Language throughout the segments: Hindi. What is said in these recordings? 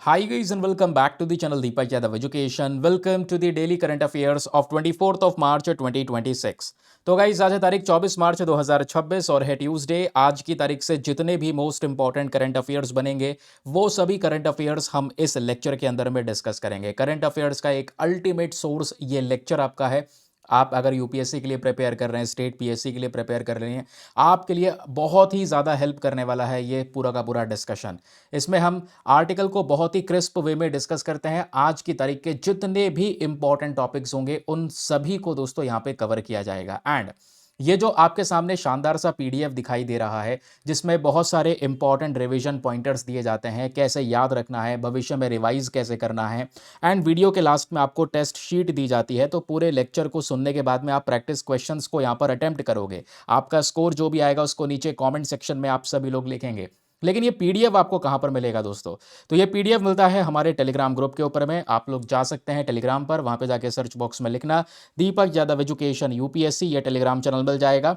Hi guys and welcome back to the channel Deepak Yadav Education. Welcome to the daily current affairs of 24th of March 2026. तो गाइज आज है तारीख 24 मार्च 2026 और है ट्यूसडे। आज की तारीख से जितने भी मोस्ट इंपॉर्टेंट करंट अफेयर्स बनेंगे वो सभी करंट अफेयर्स हम इस लेक्चर के अंदर में डिस्कस करेंगे। करंट अफेयर्स का एक अल्टीमेट सोर्स ये लेक्चर आपका है। आप अगर यूपीएससी के लिए प्रिपेयर कर रहे हैं, स्टेट पीएससी के लिए प्रिपेयर कर रहे हैं, आपके लिए बहुत ही ज़्यादा हेल्प करने वाला है ये पूरा का पूरा डिस्कशन। इसमें हम आर्टिकल को बहुत ही क्रिस्प वे में डिस्कस करते हैं। आज की तारीख के जितने भी इंपॉर्टेंट टॉपिक्स होंगे उन सभी को दोस्तों यहाँ पे कवर किया जाएगा। एंड ये जो आपके सामने शानदार सा पीडीएफ दिखाई दे रहा है जिसमें बहुत सारे इंपॉर्टेंट रिवीजन पॉइंटर्स दिए जाते हैं, कैसे याद रखना है, भविष्य में रिवाइज कैसे करना है, एंड वीडियो के लास्ट में आपको टेस्ट शीट दी जाती है। तो पूरे लेक्चर को सुनने के बाद में आप प्रैक्टिस क्वेश्चंस को यहाँ पर अटेम्प्ट करोगे। आपका स्कोर जो भी आएगा उसको नीचे कमेंट सेक्शन में आप सभी लोग लिखेंगे। लेकिन ये पीडीएफ आपको कहाँ पर मिलेगा दोस्तों? तो ये पीडीएफ मिलता है हमारे टेलीग्राम ग्रुप के ऊपर में। आप लोग जा सकते हैं टेलीग्राम पर, वहाँ पे जाके सर्च बॉक्स में लिखना दीपक यादव एजुकेशन यूपीएससी, ये टेलीग्राम चैनल मिल जाएगा।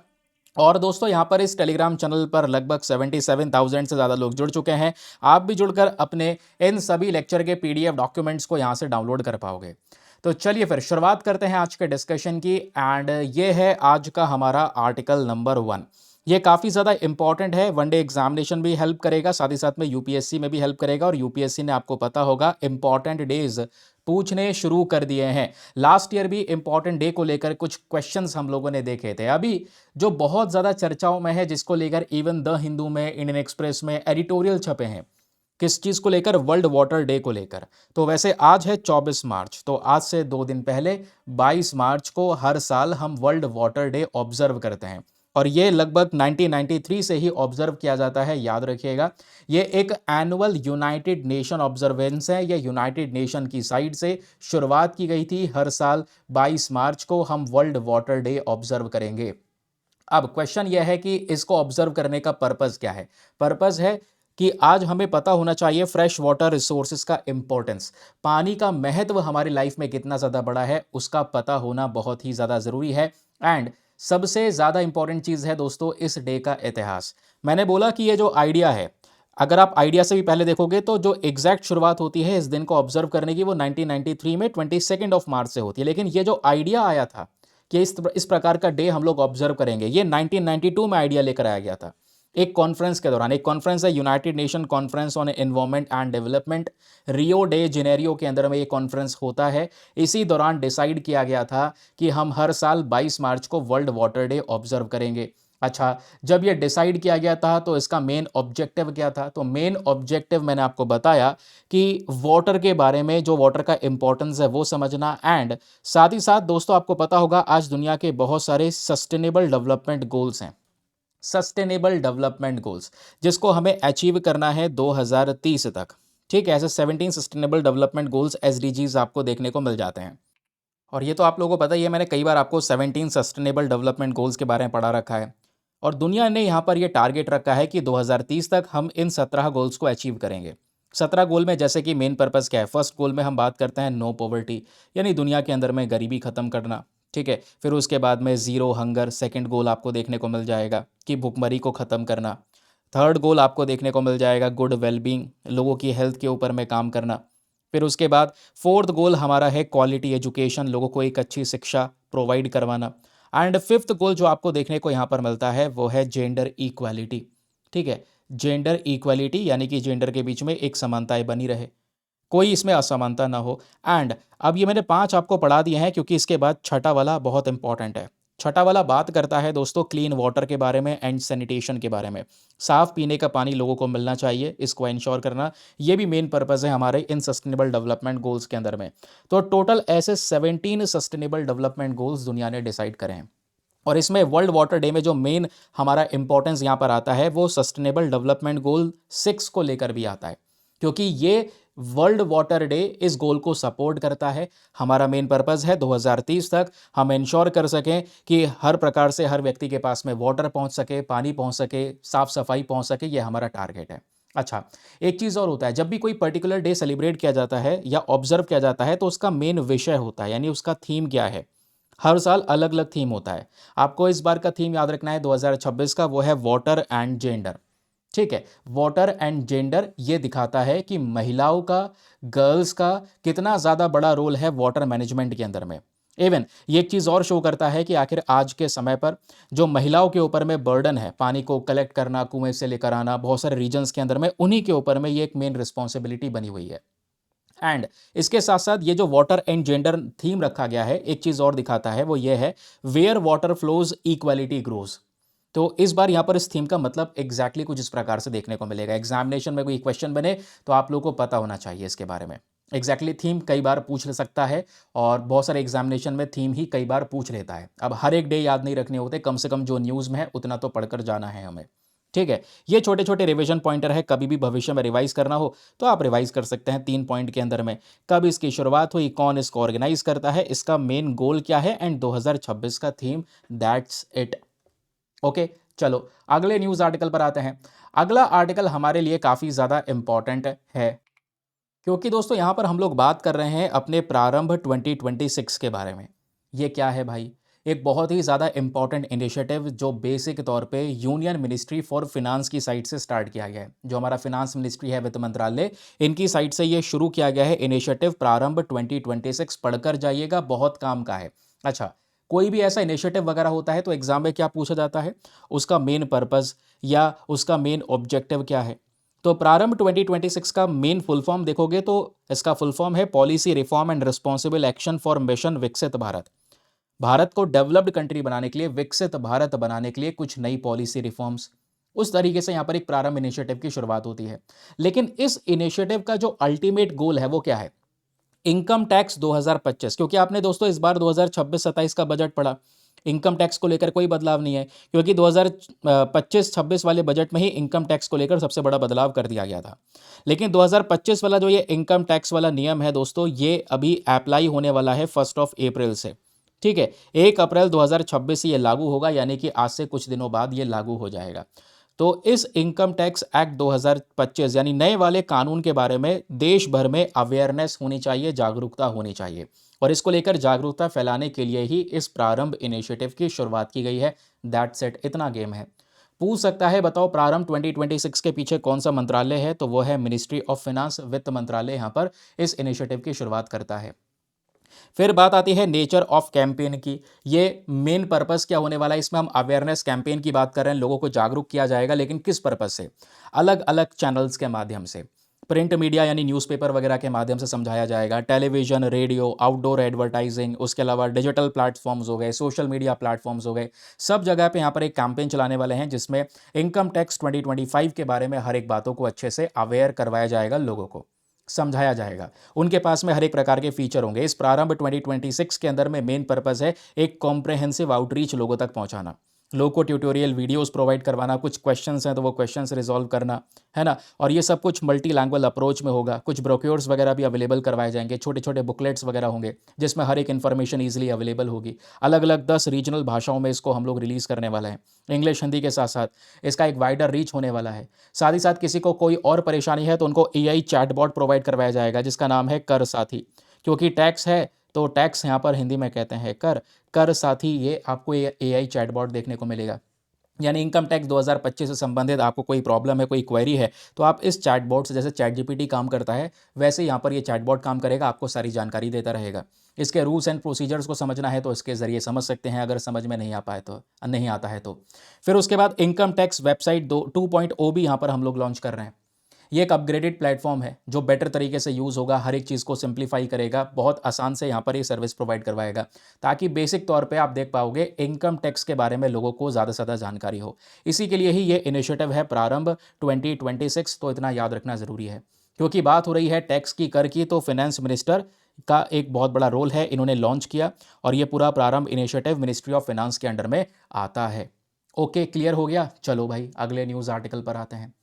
और दोस्तों यहाँ पर इस टेलीग्राम चैनल पर लगभग 77,000 से ज़्यादा लोग जुड़ चुके हैं। आप भी जुड़कर अपने इन सभी लेक्चर के पीडीएफ डॉक्यूमेंट्स को यहाँ से डाउनलोड कर पाओगे। तो चलिए फिर शुरुआत करते हैं आज के डिस्कशन की। एंड ये है आज का हमारा आर्टिकल नंबर 1। ये काफ़ी ज़्यादा इंपॉर्टेंट है, वनडे एग्जामिनेशन भी हेल्प करेगा, साथ ही साथ में यूपीएससी में भी हेल्प करेगा। और यूपीएससी ने आपको पता होगा इंपॉर्टेंट डेज पूछने शुरू कर दिए हैं। लास्ट ईयर भी इंपॉर्टेंट डे को लेकर कुछ क्वेश्चंस हम लोगों ने देखे थे। अभी जो बहुत ज़्यादा चर्चाओं में है, जिसको लेकर इवन द हिंदू में, इंडियन एक्सप्रेस में एडिटोरियल छपे हैं, किस चीज़ को लेकर? वर्ल्ड वाटर डे को लेकर। तो वैसे आज है 24 मार्च, तो आज से 2 दिन पहले 22 मार्च को हर साल हम वर्ल्ड वाटर डे ऑब्जर्व करते हैं। और ये लगभग 1993 से ही ऑब्जर्व किया जाता है, याद रखिएगा। ये एक एनुअल यूनाइटेड नेशन ऑब्जर्वेंस है। ये यूनाइटेड नेशन की साइड से शुरुआत की गई थी। हर साल 22 मार्च को हम वर्ल्ड वाटर डे ऑब्जर्व करेंगे। अब क्वेश्चन यह है कि इसको ऑब्जर्व करने का पर्पस क्या है? पर्पस है कि आज हमें पता होना चाहिए फ्रेश वाटर रिसोर्सेज का इंपॉर्टेंस, पानी का महत्व हमारी लाइफ में कितना ज़्यादा बड़ा है, उसका पता होना बहुत ही ज़्यादा ज़रूरी है। एंड सबसे ज़्यादा इंपॉर्टेंट चीज़ है दोस्तों इस डे का इतिहास। मैंने बोला कि ये जो आइडिया है, अगर आप आइडिया से भी पहले देखोगे तो जो एग्जैक्ट शुरुआत होती है इस दिन को ऑब्जर्व करने की, वो 1993 में 22 ऑफ मार्च से होती है। लेकिन ये जो आइडिया आया था कि इस प्रकार का डे हम लोग ऑब्जर्व करेंगे, ये 1992 में आइडिया लेकर आया गया था एक कॉन्फ्रेंस के दौरान। एक कॉन्फ्रेंस है United nation conference on environment and development, Rio de Janeiro के अंदर में ये कॉन्फ्रेंस होता है। इसी दौरान डिसाइड किया गया था कि हम हर साल 22 मार्च को वर्ल्ड वाटर डे ऑब्जर्व करेंगे। अच्छा, जब ये डिसाइड किया गया था तो इसका मेन ऑब्जेक्टिव क्या था? तो मेन ऑब्जेक्टिव मैंने आपको बताया कि वाटर के बारे में, जो वाटर का इंपॉर्टेंस है वो समझना। एंड साथ ही साथ दोस्तों आपको पता होगा आज दुनिया के बहुत सारे सस्टेनेबल डेवलपमेंट गोल्स हैं, सस्टेनेबल डेवलपमेंट गोल्स, जिसको हमें अचीव करना है 2030 तक। ठीक है, ऐसे 17 सस्टेनेबल डेवलपमेंट गोल्स एसडीजीज आपको देखने को मिल जाते हैं। और ये तो आप लोगों को पता ही है, मैंने कई बार आपको 17 सस्टेनेबल डेवलपमेंट गोल्स के बारे में पढ़ा रखा है। और दुनिया ने यहाँ पर ये टारगेट रखा है कि 2030 तक हम इन 17 गोल्स को अचीव करेंगे। 17 गोल में जैसे कि मेन पर्पस क्या है? फर्स्ट गोल में हम बात करते हैं नो पॉवर्टी, यानी दुनिया के अंदर में गरीबी खत्म करना। ठीक है, फिर उसके बाद में ज़ीरो हंगर सेकंड गोल आपको देखने को मिल जाएगा कि भुखमरी को ख़त्म करना। थर्ड गोल आपको देखने को मिल जाएगा गुड वेलबींग, लोगों की हेल्थ के ऊपर में काम करना। फिर उसके बाद फोर्थ गोल हमारा है क्वालिटी एजुकेशन, लोगों को एक अच्छी शिक्षा प्रोवाइड करवाना। एंड फिफ्थ गोल जो आपको देखने को यहाँ पर मिलता है वो है जेंडर इक्वालिटी। ठीक है, जेंडर इक्वालिटी यानी कि जेंडर के बीच में एक समानताएं बनी रहे, कोई इसमें असमानता ना हो। एंड अब ये मैंने 5 आपको पढ़ा दिए हैं क्योंकि इसके बाद छठा वाला बहुत इंपॉर्टेंट है। छठा वाला बात करता है दोस्तों क्लीन वाटर के बारे में एंड सैनिटेशन के बारे में। साफ पीने का पानी लोगों को मिलना चाहिए, इसको इंश्योर करना, ये भी मेन पर्पज़ है हमारे इन सस्टेनेबल डेवलपमेंट गोल्स के अंदर में। तो टोटल ऐसे 17 सस्टेनेबल डेवलपमेंट गोल्स दुनिया ने डिसाइड करे हैं। और इसमें वर्ल्ड वाटर डे में जो मेन हमारा इंपॉर्टेंस यहाँ पर आता है वो सस्टेनेबल डेवलपमेंट गोल 6 को लेकर भी आता है, क्योंकि ये वर्ल्ड वाटर डे इस गोल को सपोर्ट करता है। हमारा मेन पर्पस है 2030 तक हम इंश्योर कर सकें कि हर प्रकार से हर व्यक्ति के पास में वाटर पहुंच सके, पानी पहुंच सके, साफ सफाई पहुंच सके, ये हमारा टारगेट है। अच्छा, एक चीज़ और होता है, जब भी कोई पर्टिकुलर डे सेलिब्रेट किया जाता है या ऑब्जर्व किया जाता है तो उसका मेन विषय होता है, यानी उसका थीम क्या है। हर साल अलग अलग थीम होता है। आपको इस बार का थीम याद रखना है 2026 का, वो है वाटर एंड जेंडर। ठीक है, वाटर एंड जेंडर ये दिखाता है कि महिलाओं का, गर्ल्स का कितना ज़्यादा बड़ा रोल है वाटर मैनेजमेंट के अंदर में। इवन ये एक चीज़ और शो करता है कि आखिर आज के समय पर जो महिलाओं के ऊपर में बर्डन है, पानी को कलेक्ट करना, कुएं से लेकर आना, बहुत सारे रीजन्स के अंदर में उन्हीं के ऊपर में ये एक मेन रिस्पॉन्सिबिलिटी बनी हुई है। एंड इसके साथ साथ ये जो वाटर एंड जेंडर थीम रखा गया है, एक चीज़ और दिखाता है, वो ये है where water flows equality grows. तो इस बार यहाँ पर इस थीम का मतलब एग्जैक्टली कुछ इस प्रकार से देखने को मिलेगा। एग्जामिनेशन में कोई क्वेश्चन बने तो आप लोगों को पता होना चाहिए इसके बारे में। एग्जैक्टली थीम कई बार पूछ ले सकता है और बहुत सारे एग्जामिनेशन में थीम ही कई बार पूछ लेता है। अब हर एक डे याद नहीं रखने होते, कम से कम जो न्यूज़ में है उतना तो पढ़कर जाना है हमें। ठीक है, ये छोटे छोटे रिवीजन पॉइंटर है, कभी भी भविष्य में रिवाइज करना हो तो आप रिवाइज कर सकते हैं 3 पॉइंट के अंदर में। कब इसकी शुरुआत हुई, कौन इसको ऑर्गेनाइज करता है, इसका मेन गोल क्या है, एंड 2026 का थीम, दैट्स इट। ओके, चलो अगले न्यूज़ आर्टिकल पर आते हैं। अगला आर्टिकल हमारे लिए काफ़ी ज़्यादा इम्पॉर्टेंट है, क्योंकि दोस्तों यहाँ पर हम लोग बात कर रहे हैं अपने प्रारंभ 2026 के बारे में। ये क्या है भाई? एक बहुत ही ज़्यादा इम्पॉर्टेंट इनिशिएटिव जो बेसिक तौर पे यूनियन मिनिस्ट्री फॉर फिनांस की साइड से स्टार्ट किया गया है। जो हमारा फिनांस मिनिस्ट्री है, वित्त मंत्रालय, इनकी साइड से ये शुरू किया गया है इनिशिएटिव प्रारंभ 2026। पढ़कर जाइएगा, बहुत काम का है। अच्छा, कोई भी ऐसा इनिशिएटिव वगैरह होता है तो एग्जाम में क्या पूछा जाता है, उसका मेन पर्पज़ या उसका मेन ऑब्जेक्टिव क्या है। तो प्रारंभ 2026 का मेन फुल फॉर्म देखोगे तो इसका फुल फॉर्म है policy reform and responsible action for mission विकसित भारत। भारत को डेवलप्ड कंट्री बनाने के लिए, विकसित भारत बनाने के लिए कुछ नई पॉलिसी रिफॉर्म्स, उस तरीके से यहाँ पर एक प्रारंभ इनिशिएटिव की शुरुआत होती है। लेकिन इस इनिशिएटिव का जो अल्टीमेट गोल है वो क्या है? Income tax 2025। क्योंकि आपने दोस्तों इस बार 2026-27 का बजट पढ़ा, इनकम टैक्स को लेकर कोई बदलाव नहीं है, क्योंकि 2025-26 वाले बजट में ही इनकम टैक्स को लेकर सबसे बड़ा बदलाव कर दिया गया था। लेकिन 2025 वाला जो ये इनकम टैक्स वाला नियम है दोस्तों, ये अभी अप्लाई होने वाला है 1 से। ठीक है, 1 अप्रैल 2026 से ये लागू होगा, यानी कि आज से कुछ दिनों बाद ये लागू हो जाएगा। तो इस इनकम टैक्स एक्ट 2025 यानी नए वाले कानून के बारे में देश भर में अवेयरनेस होनी चाहिए, जागरूकता होनी चाहिए, और इसको लेकर जागरूकता फैलाने के लिए ही इस प्रारंभ इनिशिएटिव की शुरुआत की गई है। दैट्स इट, इतना गेम है। पूछ सकता है बताओ प्रारंभ 2026 के पीछे कौन सा मंत्रालय है, तो वो है मिनिस्ट्री ऑफ फिनांस, वित्त मंत्रालय यहाँ पर इस इनिशिएटिव की शुरुआत करता है। फिर बात आती है नेचर ऑफ कैंपेन की। ये मेन पर्पस क्या होने वाला है, इसमें हम अवेयरनेस कैंपेन की बात कर रहे हैं, लोगों को जागरूक किया जाएगा, लेकिन किस पर्पस से? अलग अलग चैनल्स के माध्यम से, प्रिंट मीडिया यानी न्यूज़पेपर वगैरह के माध्यम से समझाया जाएगा, टेलीविजन, रेडियो, आउटडोर एडवर्टाइजिंग, उसके अलावा डिजिटल प्लेटफॉर्म्स हो गए, सोशल मीडिया प्लेटफॉर्म्स हो गए, सब जगह पे यहाँ पर एक कैंपेन चलाने वाले हैं जिसमें इनकम टैक्स 2025 के बारे में हर एक बातों को अच्छे से अवेयर करवाया जाएगा, लोगों को समझाया जाएगा। उनके पास में हर एक प्रकार के फीचर होंगे। इस प्रारंभ 2026 के अंदर में मेन पर्पस है एक कॉम्प्रहेंसिव आउटरीच लोगों तक पहुंचाना, लोगों को ट्यूटोरियल वीडियोस प्रोवाइड करवाना, कुछ क्वेश्चंस हैं तो वो क्वेश्चंस रिजॉल्व करना, है ना। और ये सब कुछ मल्टी लैंग्वेज अप्रोच में होगा। कुछ ब्रोक्योर्स वगैरह भी अवेलेबल करवाए जाएंगे, छोटे छोटे बुकलेट्स वगैरह होंगे जिसमें हर एक इन्फॉर्मेशन ईजिली अवेलेबल होगी। अलग अलग 10 रीजनल भाषाओं में इसको हम लोग रिलीज़ करने वाले हैं, इंग्लिश हिंदी के साथ साथ इसका एक वाइडर रीच होने वाला है। साथ ही साथ किसी को कोई और परेशानी है तो उनको एआई चैटबॉट प्रोवाइड करवाया जाएगा जिसका नाम है कर साथी। क्योंकि टैक्स है तो टैक्स यहाँ पर हिंदी में कहते हैं कर, कर साथी ये आपको एआई चैटबॉट देखने को मिलेगा। यानी इनकम टैक्स 2025 से संबंधित आपको कोई प्रॉब्लम है, कोई क्वेरी है, तो आप इस चैटबॉट से, जैसे चैट जीपीटी काम करता है वैसे यहाँ पर ये चैटबॉट काम करेगा, आपको सारी जानकारी देता रहेगा। इसके रूल्स एंड प्रोसीजर्स को समझना है तो इसके ज़रिए समझ सकते हैं, अगर समझ में नहीं आ पाए तो, नहीं आता है तो। फिर उसके बाद इनकम टैक्स वेबसाइट 2.0 भी यहाँ पर हम लोग लॉन्च कर रहे हैं। ये एक अपग्रेडेड प्लेटफॉर्म है जो बेटर तरीके से यूज़ होगा, हर एक चीज़ को सिंप्लीफाई करेगा, बहुत आसान से यहाँ पर ये सर्विस प्रोवाइड करवाएगा, ताकि बेसिक तौर पे आप देख पाओगे इनकम टैक्स के बारे में लोगों को ज़्यादा से ज़्यादा जानकारी हो। इसी के लिए ही ये इनिशिएटिव है प्रारंभ 2026। तो इतना याद रखना ज़रूरी है, क्योंकि बात हो रही है टैक्स की, कर की, तो फाइनेंस मिनिस्टर का एक बहुत बड़ा रोल है, इन्होंने लॉन्च किया और ये पूरा प्रारंभ इनिशिएटिव मिनिस्ट्री ऑफ फाइनेंस के अंडर में आता है। ओके, क्लियर हो गया। चलो भाई अगले न्यूज़ आर्टिकल पर आते हैं।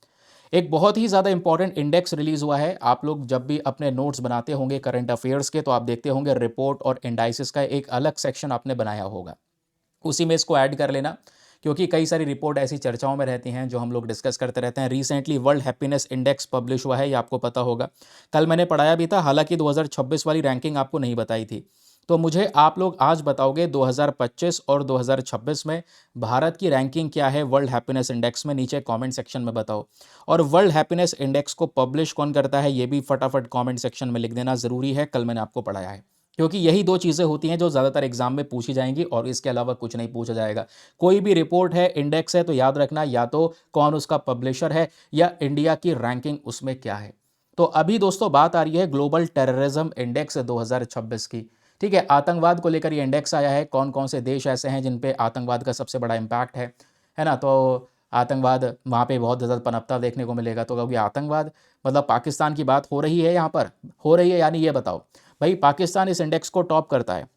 एक बहुत ही ज़्यादा इंपॉर्टेंट इंडेक्स रिलीज़ हुआ है। आप लोग जब भी अपने नोट्स बनाते होंगे करंट अफेयर्स के, तो आप देखते होंगे रिपोर्ट और इंडाइसिस का एक अलग सेक्शन आपने बनाया होगा, उसी में इसको ऐड कर लेना, क्योंकि कई सारी रिपोर्ट ऐसी चर्चाओं में रहती हैं जो हम लोग डिस्कस करते रहते हैं। Recently world happiness index publish हुआ है, ये आपको पता होगा, कल मैंने पढ़ाया भी था, हालांकि 2026 वाली रैंकिंग आपको नहीं बताई थी। तो मुझे आप लोग आज बताओगे 2025 और 2026 में भारत की रैंकिंग क्या है वर्ल्ड हैप्पीनेस इंडेक्स में, नीचे कमेंट सेक्शन में बताओ। और वर्ल्ड हैप्पीनेस इंडेक्स को पब्लिश कौन करता है ये भी फटाफट कमेंट सेक्शन में लिख देना ज़रूरी है, कल मैंने आपको पढ़ाया है। क्योंकि यही दो चीज़ें होती हैं जो ज़्यादातर एग्जाम में पूछी जाएंगी और इसके अलावा कुछ नहीं पूछा जाएगा। कोई भी रिपोर्ट है, इंडेक्स है, तो याद रखना या तो कौन उसका पब्लिशर है या इंडिया की रैंकिंग उसमें क्या है। तो अभी दोस्तों बात आ रही है ग्लोबल टेररिज्म इंडेक्स 2026 की। ठीक है, आतंकवाद को लेकर ये इंडेक्स आया है, कौन कौन से देश ऐसे हैं जिन पे आतंकवाद का सबसे बड़ा इम्पैक्ट है ना। तो आतंकवाद वहाँ पे बहुत ज़्यादा पनपता देखने को मिलेगा। तो कभी आतंकवाद मतलब पाकिस्तान की बात हो रही है, यहाँ पर हो रही है, यानी ये बताओ भाई पाकिस्तान इस इंडेक्स को टॉप करता है।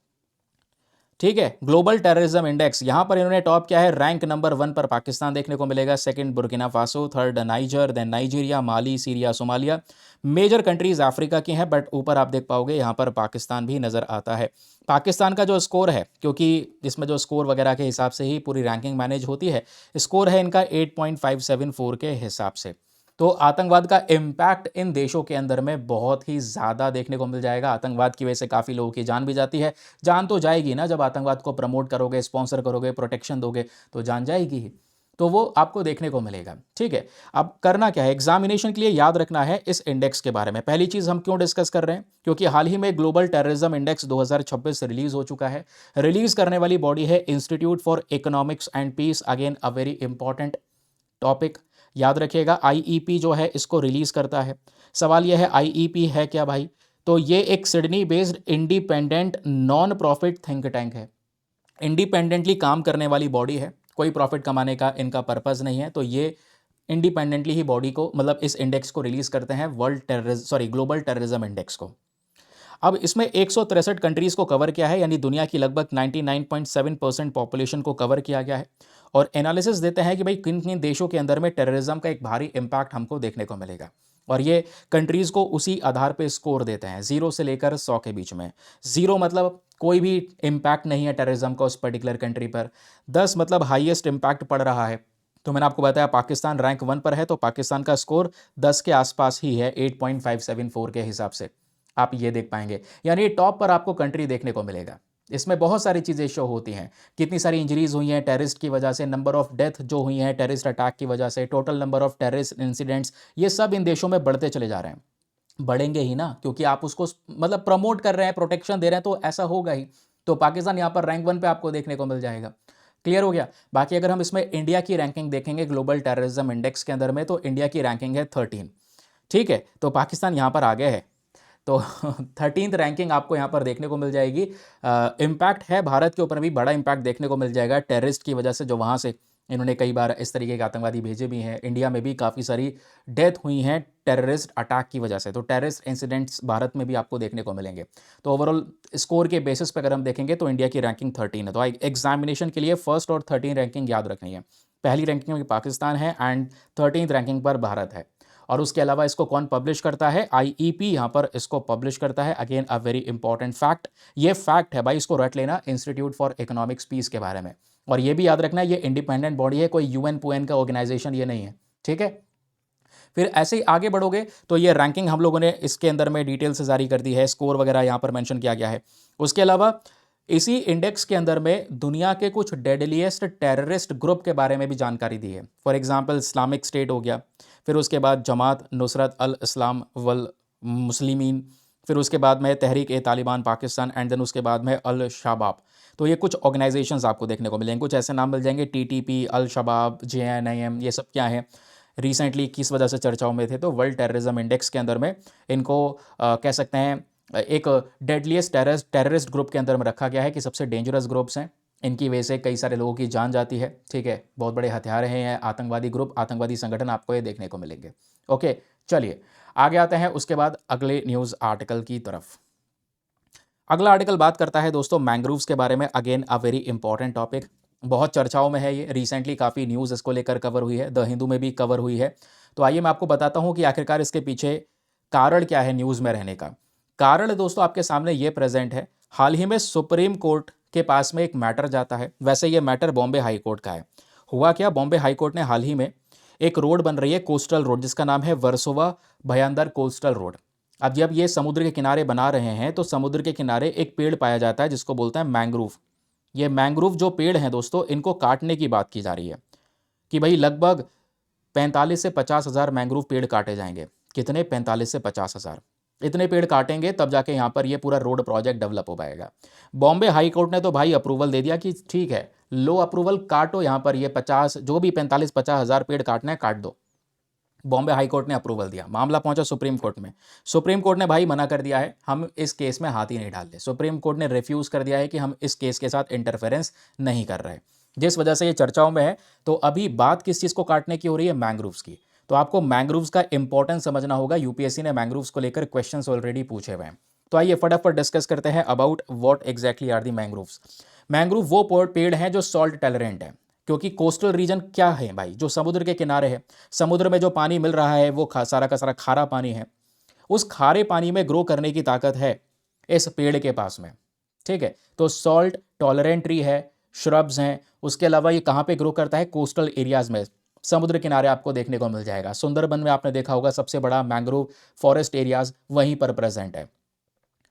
ठीक है, ग्लोबल टेररिज्म इंडेक्स यहाँ पर इन्होंने टॉप किया है, रैंक नंबर 1 पर पाकिस्तान देखने को मिलेगा, second Burkina Faso, third Niger, then Nigeria, Mali, Syria, Somalia. Major countries Africa की हैं, बट ऊपर आप देख पाओगे यहाँ पर पाकिस्तान भी नज़र आता है। पाकिस्तान का जो स्कोर है, क्योंकि इसमें जो स्कोर वगैरह के हिसाब से ही पूरी रैंकिंग मैनेज होती है, स्कोर है इनका 8.574 के हिसाब से। तो आतंकवाद का इम्पैक्ट इन देशों के अंदर में बहुत ही ज़्यादा देखने को मिल जाएगा। आतंकवाद की वजह से काफ़ी लोगों की जान भी जाती है। जान तो जाएगी ना, जब आतंकवाद को प्रमोट करोगे, स्पॉन्सर करोगे, प्रोटेक्शन दोगे तो जान जाएगी ही। तो वो आपको देखने को मिलेगा। ठीक है, अब करना क्या है, एग्जामिनेशन के लिए याद रखना है इस इंडेक्स के बारे में। पहली चीज़ हम क्यों डिस्कस कर रहे हैं, क्योंकि हाल ही में ग्लोबल टेररिज्म इंडेक्स 2026 रिलीज हो चुका है। रिलीज करने वाली बॉडी है institute for economics and peace, again a very important topic. याद रखिएगा, आईईपी जो है इसको रिलीज करता है। सवाल यह है आईईपी है क्या भाई, तो ये एक Sydney based independent non profit think tank है। इंडिपेंडेंटली काम करने वाली बॉडी है, कोई प्रॉफिट कमाने का इनका पर्पस नहीं है। तो ये इंडिपेंडेंटली ही बॉडी को मतलब इस इंडेक्स को रिलीज करते हैं, ग्लोबल टेररिज्म इंडेक्स को। अब इसमें 163 कंट्रीज़ को कवर किया है, यानी दुनिया की लगभग 99.7% पॉपुलेशन को कवर किया गया है। और एनालिसिस देते हैं कि भाई किन किन देशों के अंदर में टेररिज्म का एक भारी इम्पैक्ट हमको देखने को मिलेगा। और ये कंट्रीज़ को उसी आधार पे स्कोर देते हैं 0 से लेकर 100 के बीच में। 0 मतलब कोई भी इम्पैक्ट नहीं है टेररिज्म का उस पर्टिकुलर कंट्री पर। 10 मतलब हाईएस्ट इम्पैक्ट पड़ रहा है। तो मैंने आपको बताया पाकिस्तान रैंक 1 पर है, तो पाकिस्तान का स्कोर 10 के आसपास ही है, 8.574 के हिसाब से आप ये देख पाएंगे। यानी टॉप पर आपको कंट्री देखने को मिलेगा। इसमें बहुत सारी चीज़ें शो होती हैं, कितनी सारी इंजरीज हुई हैं टेररिस्ट की वजह से, नंबर ऑफ डेथ जो हुई हैं टेररिस्ट अटैक की वजह से, total number of terrorist incidents, ये सब इन देशों में बढ़ते चले जा रहे हैं। बढ़ेंगे ही ना, क्योंकि आप उसको मतलब प्रमोट कर रहे हैं, प्रोटेक्शन दे रहे हैं, तो ऐसा होगा ही। तो पाकिस्तान यहाँ पर रैंक 1 पे आपको देखने को मिल जाएगा। क्लियर हो गया। बाकी अगर हम इसमें इंडिया की रैंकिंग देखेंगे ग्लोबल टेररिज्म इंडेक्स के अंदर में, तो इंडिया की रैंकिंग है 13। ठीक है, तो पाकिस्तान यहाँ पर आगे है। तो 13th रैंकिंग आपको यहाँ पर देखने को मिल जाएगी। इम्पैक्ट है भारत के ऊपर भी बड़ा इम्पैक्ट देखने को मिल जाएगा टेररिस्ट की वजह से, जो वहाँ से इन्होंने कई बार इस तरीके के आतंकवादी भेजे भी हैं। इंडिया में भी काफ़ी सारी डेथ हुई हैं टेररिस्ट अटैक की वजह से, तो टेररिस्ट इंसिडेंट्स भारत में भी आपको देखने को मिलेंगे। तो ओवरऑल स्कोर के बेसिस पर अगर हम देखेंगे तो इंडिया की रैंकिंग 13 है। तो एग्जामिनेशन के लिए फर्स्ट और 13 रैंकिंग याद रखनी है। पहली रैंकिंग में पाकिस्तान है एंड 13th रैंकिंग पर भारत है। और उसके अलावा इसको कौन पब्लिश करता है, आईईपी यहाँ पर इसको पब्लिश करता है। Again a very important fact, ये फैक्ट है भाई, इसको रट लेना, इंस्टीट्यूट फॉर इकोनॉमिक्स पीस के बारे में। और ये भी याद रखना ये इंडिपेंडेंट बॉडी है, कोई यूएन पुएन का ऑर्गेनाइजेशन ये नहीं है। ठीक है, फिर ऐसे ही आगे बढ़ोगे तो ये रैंकिंग हम लोगों ने इसके अंदर में डिटेल से जारी कर दी है, स्कोर वगैरह यहाँ पर मेंशन किया गया है। उसके अलावा इसी इंडेक्स के अंदर में दुनिया के कुछ डेडलीस्ट टेररिस्ट ग्रुप के बारे में भी जानकारी दी है। फॉर एग्जांपल इस्लामिक स्टेट हो गया, फिर उसके बाद जमात नुसरत अल इस्लाम वल मुस्लिमीन, फिर उसके बाद में तहरीक ए तालिबान पाकिस्तान, एंड देन उसके बाद में अल शबाब। तो ये कुछ ऑर्गेनाइजेशंस आपको देखने को मिलेंगे, कुछ ऐसे नाम मिल जाएंगे, टीटीपी, अल शबाब, JNIM, ये सब क्या है, रिसेंटली किस वजह से चर्चाओं में थे। तो वर्ल्ड टेररिज्म इंडेक्स के अंदर में इनको कह सकते हैं एक डेडलीस्ट टेररिस्ट ग्रुप के अंदर में रखा गया है कि सबसे डेंजरस ग्रुप्स हैं, इनकी वजह से कई सारे लोगों की जान जाती है। ठीक है, बहुत बड़े हथियार हैं, आतंकवादी ग्रुप, आतंकवादी संगठन आपको ये देखने को मिलेंगे। ओके, चलिए आगे आते हैं उसके बाद अगले न्यूज़ आर्टिकल की तरफ। अगला आर्टिकल बात करता है दोस्तों मैंग्रोव्स के बारे में। Again a very important topic, बहुत चर्चाओं में है ये, रिसेंटली काफ़ी न्यूज़ इसको लेकर कवर हुई है, द हिंदू में भी कवर हुई है। तो आइए मैं आपको बताता हूँ कि आखिरकार इसके पीछे कारण क्या है न्यूज़ में रहने का। कारण दोस्तों आपके सामने ये प्रेजेंट है। हाल ही में सुप्रीम कोर्ट के पास में एक मैटर जाता है, वैसे ये मैटर बॉम्बे हाई कोर्ट का है। हुआ क्या, बॉम्बे हाई कोर्ट ने हाल ही में एक रोड बन रही है कोस्टल रोड, जिसका नाम है वर्सोवा भयांदर कोस्टल रोड। अब जब ये समुद्र के किनारे बना रहे हैं तो समुद्र के किनारे एक पेड़ पाया जाता है जिसको बोलते हैं मैंग्रोव। ये मैंग्रोव जो पेड़ हैं दोस्तों, इनको काटने की बात की जा रही है कि भाई लगभग 45 से 50 हज़ार मैंग्रोव पेड़ काटे जाएंगे। कितने? 45 से 50 हज़ार। इतने पेड़ काटेंगे तब जाके यहाँ पर ये पूरा रोड प्रोजेक्ट डेवलप हो पाएगा। बॉम्बे हाई कोर्ट ने तो भाई अप्रूवल दे दिया कि ठीक है, लो अप्रूवल, काटो यहाँ पर ये 50, जो भी 45-50 हज़ार पेड़ काटना है काट दो। बॉम्बे हाई कोर्ट ने अप्रूवल दिया, मामला पहुंचा सुप्रीम कोर्ट में। सुप्रीम कोर्ट ने भाई मना कर दिया है, हम इस केस में हाथ ही नहीं डालते। सुप्रीम कोर्ट ने रिफ्यूज़ कर दिया है कि हम इस केस के साथ इंटरफेरेंस नहीं कर रहे, जिस वजह से ये चर्चाओं में है। तो अभी बात किस चीज़ को काटने की हो रही है? मैंग्रोव्स की। तो आपको मैंग्रोव्स का इंपॉर्टेंस समझना होगा। यूपीएससी ने मैंग्रोव्स को लेकर क्वेश्चंस ऑलरेडी पूछे हुए हैं। तो आइए फटाफट डिस्कस करते हैं about what exactly are the mangroves. Mangrove वो पेड़ हैं जो सॉल्ट टॉलरेंट है, क्योंकि कोस्टल रीजन क्या है भाई? जो समुद्र के किनारे है, समुद्र में जो पानी मिल रहा है वो सारा का सारा खारा पानी है। उस खारे पानी में ग्रो करने की ताकत है इस पेड़ के पास में, ठीक है। तो सॉल्ट टॉलरेंट ट्री है, श्रब्स हैं। उसके अलावा ये कहाँ पे ग्रो करता है? कोस्टल एरियाज में, समुद्र किनारे आपको देखने को मिल जाएगा। सुंदरबन में आपने देखा होगा सबसे बड़ा मैंग्रोव फॉरेस्ट एरियाज वहीं पर प्रेजेंट है।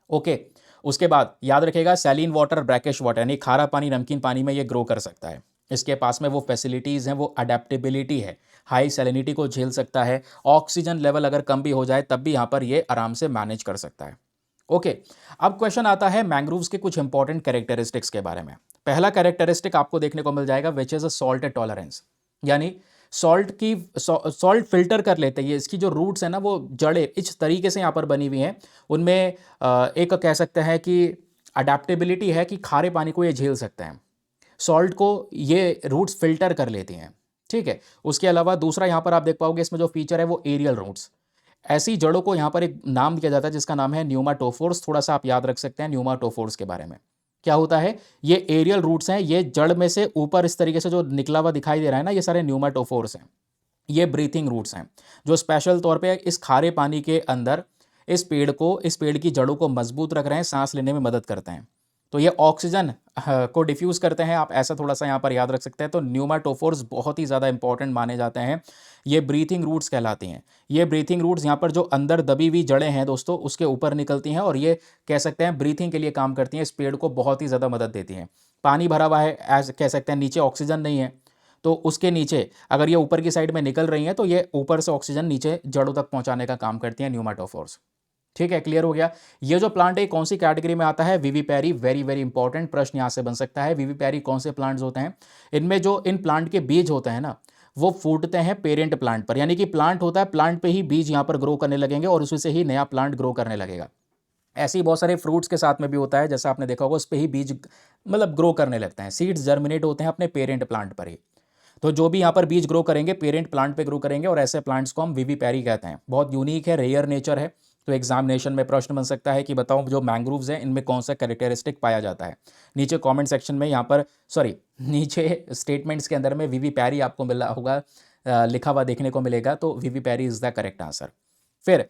ओके, उसके बाद याद रखेगा सैलिन वाटर, ब्रैकिश वाटर, यानी खारा पानी, नमकीन पानी में ये ग्रो कर सकता है। इसके पास में वो फैसिलिटीज़ हैं, वो अडेप्टेबिलिटी है, हाई सैलिनिटी को झेल सकता है। ऑक्सीजन लेवल अगर कम भी हो जाए तब भी यहाँ पर ये आराम से मैनेज कर सकता है। ओके, अब क्वेश्चन आता है मैंग्रोव्स के कुछ इंपॉर्टेंट कैरेक्टरिस्टिक्स के बारे में। पहला कैरेक्टरिस्टिक आपको देखने को मिल जाएगा which is a salt tolerance, यानी सॉल्ट फिल्टर कर लेते हैं। ये इसकी जो रूट्स है ना, वो जड़ें इस तरीके से यहाँ पर बनी हुई हैं, उनमें एक कह सकते हैं कि अडेप्टेबिलिटी है कि खारे पानी को ये झेल सकते हैं। सॉल्ट को ये रूट्स फिल्टर कर लेती हैं, ठीक है। उसके अलावा दूसरा यहाँ पर आप देख पाओगे इसमें जो फीचर है वो एरियल रूट्स। ऐसी जड़ों को यहाँ पर एक नाम दिया जाता है जिसका नाम है न्यूमाटोफोर्स। थोड़ा सा आप याद रख सकते हैं न्यूमाटोफोर्स के बारे में। क्या होता है? ये एरियल रूट्स हैं, ये जड़ में से ऊपर इस तरीके से जो निकला हुआ दिखाई दे रहा है ना, ये सारे न्यूमाटोफोर्स हैं। ये ब्रीथिंग रूट्स हैं जो स्पेशल तौर पे इस खारे पानी के अंदर इस पेड़ की जड़ों को मजबूत रख रहे हैं, सांस लेने में मदद करते हैं। तो ये ऑक्सीजन को डिफ्यूज़ करते हैं, आप ऐसा थोड़ा सा यहाँ पर याद रख सकते हैं। तो न्यूमाटोफोर्स बहुत ही ज़्यादा इंपॉर्टेंट माने जाते हैं, ये ब्रीथिंग रूट्स कहलाती हैं। ये ब्रीथिंग रूट्स यहाँ पर जो अंदर दबी हुई जड़ें हैं दोस्तों, उसके ऊपर निकलती हैं और ये कह सकते हैं ब्रीथिंग के लिए काम करती हैं, इस पेड़ को बहुत ही ज़्यादा मदद देती हैं। पानी भरा हुआ है, ऐसे कह सकते हैं, नीचे ऑक्सीजन नहीं है, तो उसके नीचे अगर ये ऊपर की साइड में निकल रही हैं तो ये ऊपर से ऑक्सीजन नीचे जड़ों तक पहुँचाने का काम करती हैं न्यूमाटोफोर्स। ठीक है, क्लियर हो गया। ये जो प्लांट है कौन सी कैटेगरी में आता है? विविपैरी। वेरी वेरी इंपॉर्टेंट प्रश्न यहाँ से बन सकता है। विविपैरी कौन से प्लांट्स होते हैं? इनमें जो इन प्लांट के बीज होते हैं ना, वो फूटते हैं पेरेंट प्लांट पर, यानी कि प्लांट होता है, प्लांट पे ही बीज यहाँ पर ग्रो करने लगेंगे और उसी से ही नया प्लांट ग्रो करने लगेगा। ऐसे ही बहुत सारे फ्रूट्स के साथ में भी होता है, जैसा आपने देखा होगा, उस पर ही बीज मतलब ग्रो करने लगते हैं। सीड्स जर्मिनेट होते हैं अपने पेरेंट प्लांट पर ही। तो जो भी यहाँ पर बीज ग्रो करेंगे पेरेंट प्लांट पे ग्रो करेंगे और ऐसे प्लांट्स को हम विविपैरी कहते हैं। बहुत यूनिक है, रेयर नेचर है। तो एग्जामिनेशन में प्रश्न बन सकता है कि बताओ जो मैंग्रोव्स हैं इनमें कौन सा कैरेक्टरिस्टिक पाया जाता है। नीचे कमेंट सेक्शन में यहाँ पर नीचे स्टेटमेंट्स के अंदर में विविपैरी आपको मिला होगा, लिखा हुआ देखने को मिलेगा। तो विविपैरी इज़ द करेक्ट आंसर। फिर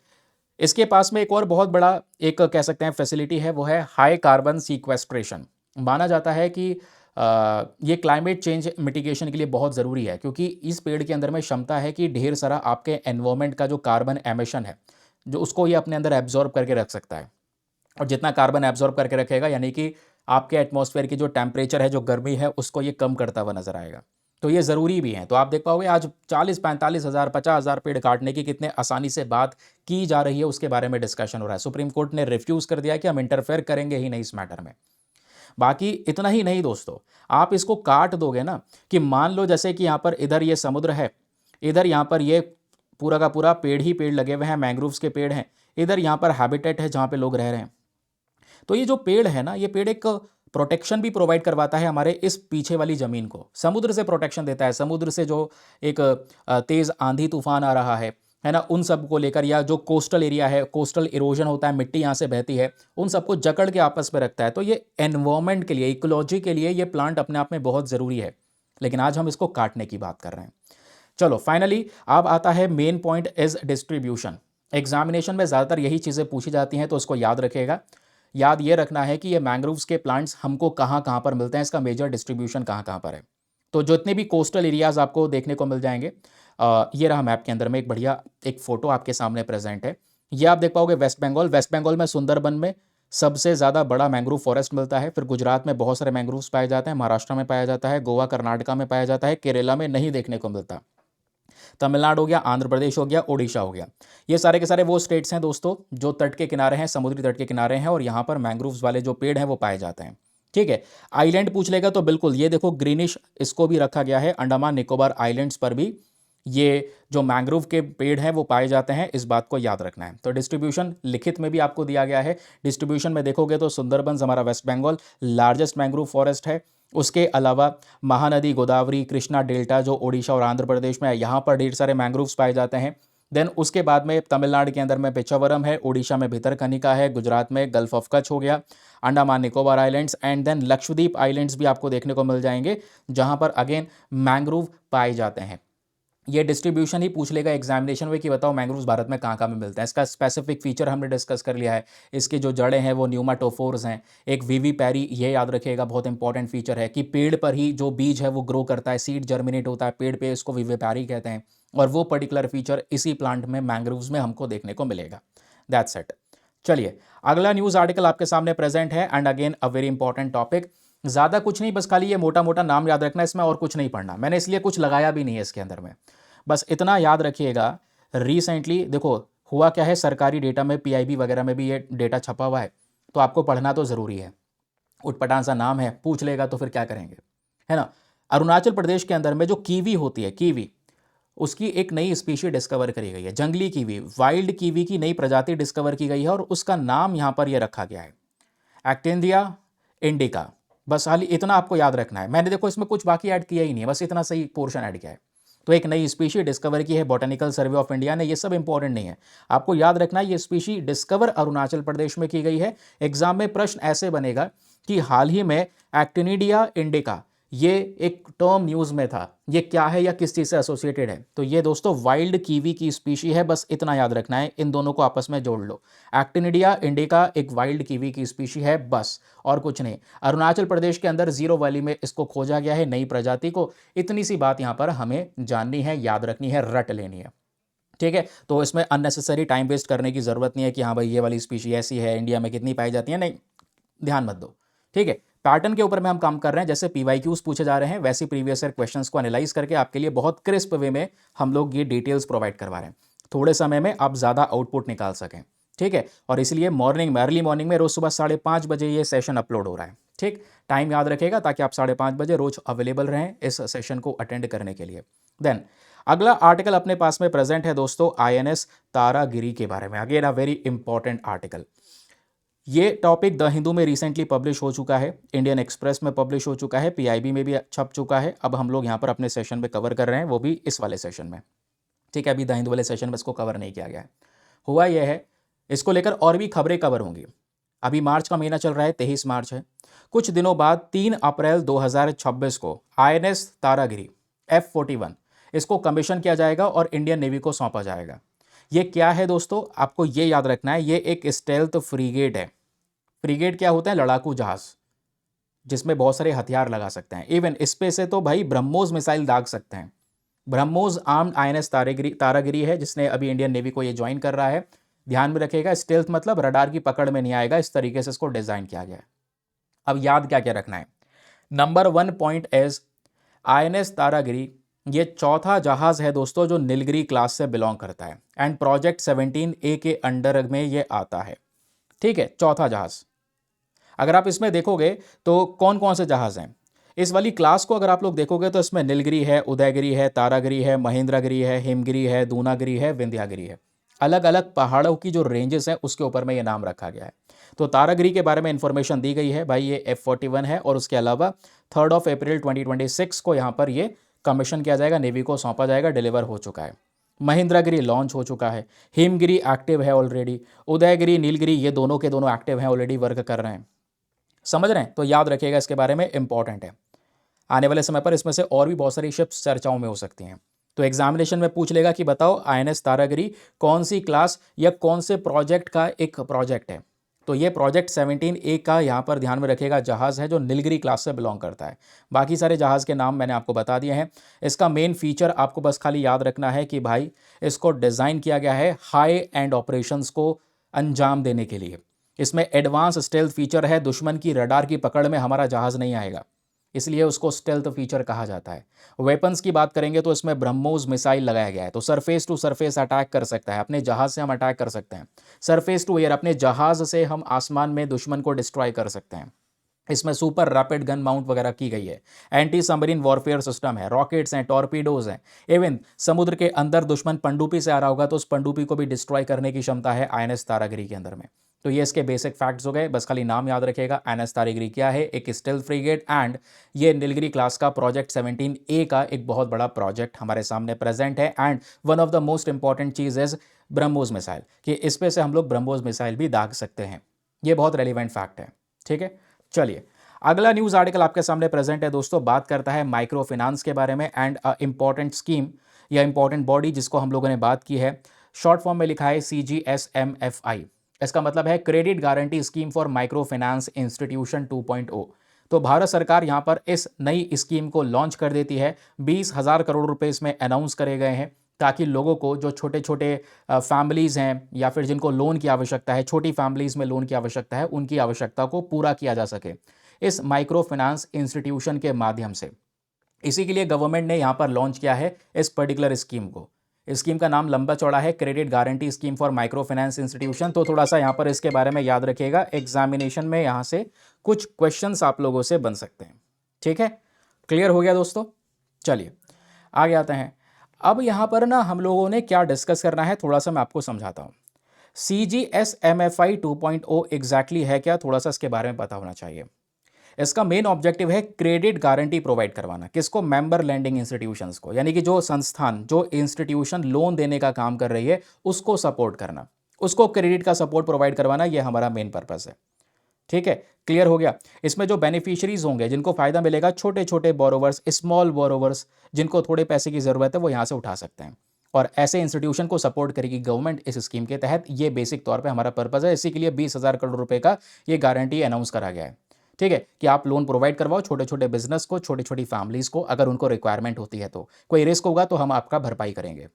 इसके पास में एक और बहुत बड़ा एक कह सकते हैं फैसिलिटी है, वो है हाई कार्बन सीक्वेस्ट्रेशन। माना जाता है कि ये क्लाइमेट चेंज मिटिगेशन के लिए बहुत ज़रूरी है, क्योंकि इस पेड़ के अंदर में क्षमता है कि ढेर सारा आपके एनवायरनमेंट का जो कार्बन एमिशन है, जो उसको ये अपने अंदर एब्जॉर्ब करके रख सकता है। और जितना कार्बन एब्जॉर्ब करके रखेगा, यानी कि आपके एटमॉस्फेयर की जो टेम्परेचर है, जो गर्मी है, उसको ये कम करता हुआ नजर आएगा। तो ये ज़रूरी भी है। तो आप देख पाओगे आज 40-45 हज़ार 50 हज़ार पेड़ काटने की कितने आसानी से बात की जा रही है, उसके बारे में डिस्कशन हो रहा है। सुप्रीम कोर्ट ने रिफ्यूज़ कर दिया कि हम इंटरफेयर करेंगे ही नहीं इस मैटर में। बाकी इतना ही नहीं दोस्तों, आप इसको काट दोगे ना, कि मान लो जैसे कि यहाँ पर इधर ये समुद्र है, इधर यहाँ पर ये पूरा का पूरा पेड़ ही पेड़ लगे हुए हैं, मैंग्रोव्स के पेड़ हैं, इधर यहाँ पर हैबिटेट है जहाँ पे लोग रह रहे हैं। तो ये जो पेड़ है ना, ये पेड़ एक प्रोटेक्शन भी प्रोवाइड करवाता है हमारे इस पीछे वाली ज़मीन को, समुद्र से प्रोटेक्शन देता है। समुद्र से जो एक तेज़ आंधी तूफान आ रहा है ना, उन सब को लेकर, या जो कोस्टल एरिया है, कोस्टल इरोजन होता है, मिट्टी यहाँ से बहती है, उन सबको जकड़ के आपस में रखता है। तो ये एनवायरनमेंट के लिए, इकोलॉजी के लिए ये प्लांट अपने आप में बहुत ज़रूरी है, लेकिन आज हम इसको काटने की बात कर रहे हैं। चलो फाइनली अब आता है main point is distribution. Examination में ज़्यादातर यही चीज़ें पूछी जाती हैं, तो उसको याद रखेगा। याद ये रखना है कि ये मैंग्रोव्स के प्लांट्स हमको कहाँ कहाँ पर मिलते हैं, इसका मेजर डिस्ट्रीब्यूशन कहाँ कहाँ पर है। तो जितने भी कोस्टल एरियाज आपको देखने को मिल जाएंगे, ये रहा मैप के अंदर में एक बढ़िया एक फ़ोटो आपके सामने प्रेजेंट है। ये आप देख पाओगे वेस्ट बंगाल। वेस्ट बंगाल में सुंदरबन में सबसे ज़्यादा बड़ा मैंग्रोव फॉरेस्ट मिलता है। फिर गुजरात में बहुत सारे मैंग्रोव्स पाए जाते हैं, महाराष्ट्र में पाया जाता है, गोवा कर्नाटका में पाया जाता है, केरला में नहीं देखने को मिलता। तमिलनाडु हो गया, आंध्र प्रदेश हो गया, ओडिशा हो गया, ये सारे के सारे वो स्टेट्स हैं दोस्तों जो तट के किनारे हैं, समुद्री तट के किनारे हैं, और यहाँ पर मैंग्रोव्स वाले जो पेड़ हैं वो पाए जाते हैं। ठीक है। आइलैंड पूछ लेगा तो बिल्कुल ये देखो ग्रीनिश, इसको भी रखा गया है। अंडमान निकोबार आइलैंड्स पर भी ये जो मैंग्रोव के पेड़ हैं वो पाए जाते हैं, इस बात को याद रखना है। तो डिस्ट्रीब्यूशन लिखित में भी आपको दिया गया है। डिस्ट्रीब्यूशन में देखोगे तो सुंदरबंस हमारा West Bengal largest mangrove forest है। उसके अलावा महानदी, गोदावरी, कृष्णा डेल्टा जो ओडिशा और आंध्र प्रदेश में है, यहाँ पर ढेर सारे मैंग्रोव्स पाए जाते हैं। देन उसके बाद में तमिलनाडु के अंदर में पेचावरम है, ओडिशा में भितरकनिका है, गुजरात में गल्फ ऑफ कच्छ हो गया, Andaman Nicobar islands and then Lakshadweep islands भी आपको देखने को मिल जाएंगे, जहां पर अगेन मैंग्रोव पाए जाते हैं। ये डिस्ट्रीब्यूशन ही पूछ लेगा एग्जामिनेशन में कि बताओ मैंग्रोव्स भारत में कहाँ कहाँ में मिलते हैं। इसका स्पेसिफिक फीचर हमने डिस्कस कर लिया है। इसकी जो जड़ें हैं वो न्यूमाटोफोर्स हैं। एक वीवी पैरी, ये याद रखिएगा, बहुत इंपॉर्टेंट फीचर है कि पेड़ पर ही जो बीज है वो ग्रो करता है, सीड जर्मिनेट होता है पेड़ पे, इसको वीवी पैरी कहते हैं। और वो पर्टिकुलर फीचर इसी प्लांट में मैंग्रोव्स में हमको देखने को मिलेगा। That's it. चलिए अगला न्यूज़ आर्टिकल आपके सामने प्रेजेंट है and again a very important topic. ज़्यादा कुछ नहीं, बस खाली ये मोटा मोटा नाम याद रखना है इसमें, और कुछ नहीं पढ़ना। मैंने इसलिए कुछ लगाया भी नहीं है इसके अंदर में, बस इतना याद रखिएगा। रिसेंटली देखो हुआ क्या है, सरकारी डेटा में पीआईबी वगैरह में भी ये डेटा छपा हुआ है, तो आपको पढ़ना तो ज़रूरी है। उटपटांग सा नाम है, पूछ लेगा तो फिर क्या करेंगे, है ना। अरुणाचल प्रदेश के अंदर में जो कीवी होती है, कीवी, उसकी एक नई स्पीशी डिस्कवर करी गई है। जंगली कीवी, वाइल्ड कीवी की नई प्रजाति डिस्कवर की गई है और उसका नाम यहां पर यह रखा गया है एक्टिंडिया इंडिका। बस हाल इतना आपको याद रखना है। मैंने देखो इसमें कुछ बाकी ऐड किया ही नहीं है, बस इतना सही पोर्शन ऐड किया है। तो एक नई स्पीशी डिस्कवर की है बॉटनिकल सर्वे ऑफ इंडिया ने। ये सब इंपॉर्टेंट नहीं है, आपको याद रखना है ये स्पीशी डिस्कवर अरुणाचल प्रदेश में की गई है। एग्जाम में प्रश्न ऐसे बनेगा कि हाल ही में एक्टिनिडिया इंडिका ये एक टर्म न्यूज़ में था, ये क्या है या किस चीज़ से एसोसिएटेड है। तो ये दोस्तों वाइल्ड कीवी की स्पीशी है, बस इतना याद रखना है। इन दोनों को आपस में जोड़ लो। एक्टिनिडिया इंडिका एक वाइल्ड कीवी की स्पीशी है, बस और कुछ नहीं। अरुणाचल प्रदेश के अंदर जीरो वैली में इसको खोजा गया है, नई प्रजाति को। इतनी सी बात यहाँ पर हमें जाननी है, याद रखनी है, रट लेनी है। ठीक है। तो इसमें अननेसेसरी टाइम वेस्ट करने की ज़रूरत नहीं है कि हाँ भाई ये वाली स्पीशी ऐसी है, इंडिया में कितनी पाई जाती है, नहीं, ध्यान मत दो। ठीक है। पैटर्न के ऊपर में हम काम कर रहे हैं, जैसे पीवाईक्यूज पूछे जा रहे हैं वैसे प्रीवियस ईयर क्वेश्चंस को एनालाइज करके आपके लिए बहुत क्रिस्प वे में हम लोग ये डिटेल्स प्रोवाइड करवा रहे हैं, थोड़े समय में आप ज़्यादा आउटपुट निकाल सकें। ठीक है। और इसलिए मॉर्निंग में, अर्ली मॉर्निंग में रोज़ सुबह 5:30 बजे ये सेशन अपलोड हो रहा है। ठीक, टाइम याद रखेगा ताकि आप 5:30 बजे रोज अवेलेबल रहें इस सेशन को अटेंड करने के लिए। देन अगला आर्टिकल अपने पास में प्रेजेंट है दोस्तों आईएनएस तारागिरी के बारे में। Again a very important article. ये टॉपिक द हिंदू में रिसेंटली पब्लिश हो चुका है, इंडियन एक्सप्रेस में पब्लिश हो चुका है, पीआईबी में भी छप चुका है। अब हम लोग यहाँ पर अपने सेशन में कवर कर रहे हैं, वो भी इस वाले सेशन में। ठीक है। अभी द हिंदू वाले सेशन में इसको कवर नहीं किया गया है। हुआ यह है, इसको लेकर और भी खबरें कवर होंगी। अभी मार्च का महीना चल रहा है, 23 मार्च है। कुछ दिनों बाद 3 अप्रैल 2026 को आईएनएस तारागिरी F41 इसको कमीशन किया जाएगा और इंडियन नेवी को सौंपा जाएगा। ये क्या है दोस्तों, आपको ये याद रखना है, ये एक स्टेल्थ फ्रीगेट है। फ्रीगेट क्या होता है, लड़ाकू जहाज जिसमें बहुत सारे हथियार लगा सकते हैं। इवन इस पे से तो भाई ब्रह्मोस मिसाइल दाग सकते हैं। ब्रह्मोस आर्म्ड आईएनएस तारागिरी है, जिसने अभी इंडियन नेवी को ये ज्वाइन कर रहा है। ध्यान में रखिएगा, स्टेल्थ मतलब रडार की पकड़ में नहीं आएगा, इस तरीके से इसको डिजाइन किया गया है। अब याद क्या क्या रखना है, number 1 point as INS Taragiri ये चौथा जहाज है दोस्तों जो नीलगिरी क्लास से बिलोंग करता है एंड प्रोजेक्ट 17A के अंडर में ये आता है। ठीक है, चौथा जहाज। अगर आप इसमें देखोगे तो कौन कौन से जहाज हैं इस वाली क्लास को, अगर आप लोग देखोगे तो इसमें नीलगिरी है, उदयगिरी है, तारागिरी है, महेंद्रगिरी है, हिमगिरी है, दूनागिरी है, विंध्यागिरी है। अलग अलग पहाड़ों की जो रेंजेस हैं उसके ऊपर में ये नाम रखा गया है। तो तारागिरी के बारे में इंफॉर्मेशन दी गई है भाई, ये F41 है और उसके अलावा 3 अप्रैल 2026 को यहाँ पर ये कमीशन किया जाएगा, नेवी को सौंपा जाएगा, डिलीवर हो चुका है। महेंद्रगिरी लॉन्च हो चुका है, हिमगिरी एक्टिव है ऑलरेडी, उदयगिरी नीलगिरी ये दोनों के दोनों एक्टिव हैं, ऑलरेडी वर्क कर रहे हैं। समझ रहे हैं, तो याद रखिएगा इसके बारे में, इंपॉर्टेंट है। आने वाले समय पर इसमें से और भी बहुत सारी शिप्स चर्चाओं में हो सकती हैं। तो एग्जामिनेशन में पूछ लेगा कि बताओ आईएनएस तारागिरी कौन सी क्लास या कौन से प्रोजेक्ट का एक प्रोजेक्ट है। तो ये प्रोजेक्ट 17A का यहाँ पर ध्यान में रखेगा जहाज़ है जो नीलगिरी क्लास से बिलोंग करता है। बाकी सारे जहाज़ के नाम मैंने आपको बता दिए हैं। इसका मेन फीचर आपको बस खाली याद रखना है कि भाई इसको डिज़ाइन किया गया है हाई एंड ऑपरेशंस को अंजाम देने के लिए। इसमें एडवांस स्टेल्थ फीचर है, दुश्मन की रडार की पकड़ में हमारा जहाज़ नहीं आएगा, इसलिए उसको स्टेल्थ फीचर कहा जाता है। वेपन्स की बात करेंगे तो इसमें ब्रह्मोस मिसाइल लगाया गया है, तो सरफेस टू सरफेस अटैक कर सकता है, अपने जहाज़ से हम अटैक कर सकते हैं। सरफेस टू एयर, अपने जहाज़ से हम आसमान में दुश्मन को डिस्ट्रॉय कर सकते हैं। इसमें सुपर रैपिड गन माउंट वगैरह की गई है। एंटी सबमरीन वॉरफेयर सिस्टम है, रॉकेट्स हैं, टॉर्पीडोज हैं। इवन समुद्र के अंदर दुश्मन पनडुब्बी से आ रहा होगा तो उस पनडुब्बी को भी डिस्ट्रॉय करने की क्षमता है आईएनएस तारागिरी के अंदर में। तो ये इसके बेसिक फैक्ट्स हो गए, बस खाली नाम याद रखिएगा। आईएनएस तारागिरी क्या है, एक स्टेल्थ फ्रिगेट, एंड ये नीलगिरी क्लास का प्रोजेक्ट 17A का एक बहुत बड़ा प्रोजेक्ट हमारे सामने प्रेजेंट है। And one of the most important चीज इज ब्रह्मोस मिसाइल, कि इस पे से हम लोग ब्रह्मोस मिसाइल भी दाग सकते हैं। ये बहुत रेलिवेंट फैक्ट है, ठीक है। चलिए, अगला न्यूज़ आर्टिकल आपके सामने प्रेजेंट है दोस्तों, बात करता है माइक्रो फाइनेंस के बारे में एंड इंपॉर्टेंट स्कीम या इंपॉर्टेंट बॉडी जिसको हम लोगों ने बात की है, शॉर्ट फॉर्म में लिखा है CGSMFI। इसका मतलब है credit guarantee scheme for micro finance institution 2.0। तो भारत सरकार यहाँ पर इस नई स्कीम को लॉन्च कर देती है। 20,000 करोड़ रुपए इसमें अनाउंस करे गए हैं, ताकि लोगों को जो छोटे छोटे फैमिलीज़ हैं या फिर जिनको लोन की आवश्यकता है, छोटी फैमिलीज़ में लोन की आवश्यकता है, उनकी आवश्यकता को पूरा किया जा सके इस माइक्रो फाइनेंस इंस्टीट्यूशन के माध्यम से। इसी के लिए गवर्नमेंट ने यहाँ पर लॉन्च किया है इस पर्टिकुलर स्कीम को। इस स्कीम का नाम लंबा चौड़ा है, credit guarantee scheme for micro finance institution. तो थोड़ा सा यहाँ पर इसके बारे में याद रखिएगा, एग्जामिनेशन में यहाँ से कुछ क्वेश्चंस आप लोगों से बन सकते हैं, ठीक है। क्लियर हो गया दोस्तों। चलिए आगे आते हैं। अब यहाँ पर ना हम लोगों ने क्या डिस्कस करना है, थोड़ा सा मैं आपको समझाता हूँ। CGSMFI 2.0 एग्जैक्टली है क्या, थोड़ा सा इसके बारे में पता होना चाहिए। इसका मेन ऑब्जेक्टिव है क्रेडिट गारंटी प्रोवाइड करवाना, किसको, मेंबर लैंडिंग इंस्टीट्यूशंस को, यानी कि जो संस्थान, जो इंस्टीट्यूशन लोन देने का काम कर रही है उसको सपोर्ट करना, उसको क्रेडिट का सपोर्ट प्रोवाइड करवाना, ये हमारा मेन पर्पस है, ठीक है। क्लियर हो गया। इसमें जो बेनिफिशियरीज होंगे, जिनको फायदा मिलेगा, छोटे छोटे बोरोवर्स, स्मॉल बोरोवर्स, जिनको थोड़े पैसे की जरूरत है वो यहां से उठा सकते हैं, और ऐसे इंस्टीट्यूशन को सपोर्ट करेगी गवर्नमेंट इस स्कीम के तहत। ये बेसिक तौर पे हमारा पर्पस है। इसी के लिए 20,000 करोड़ रुपए का ये गारंटी अनाउंस करा गया है, ठीक है, कि आप लोन प्रोवाइड करवाओ छोटे छोटे बिजनेस को, छोटी छोटी फैमिलीज को, अगर उनको रिक्वायरमेंट होती है तो। कोई रिस्क होगा तो हम आपका भरपाई करेंगे,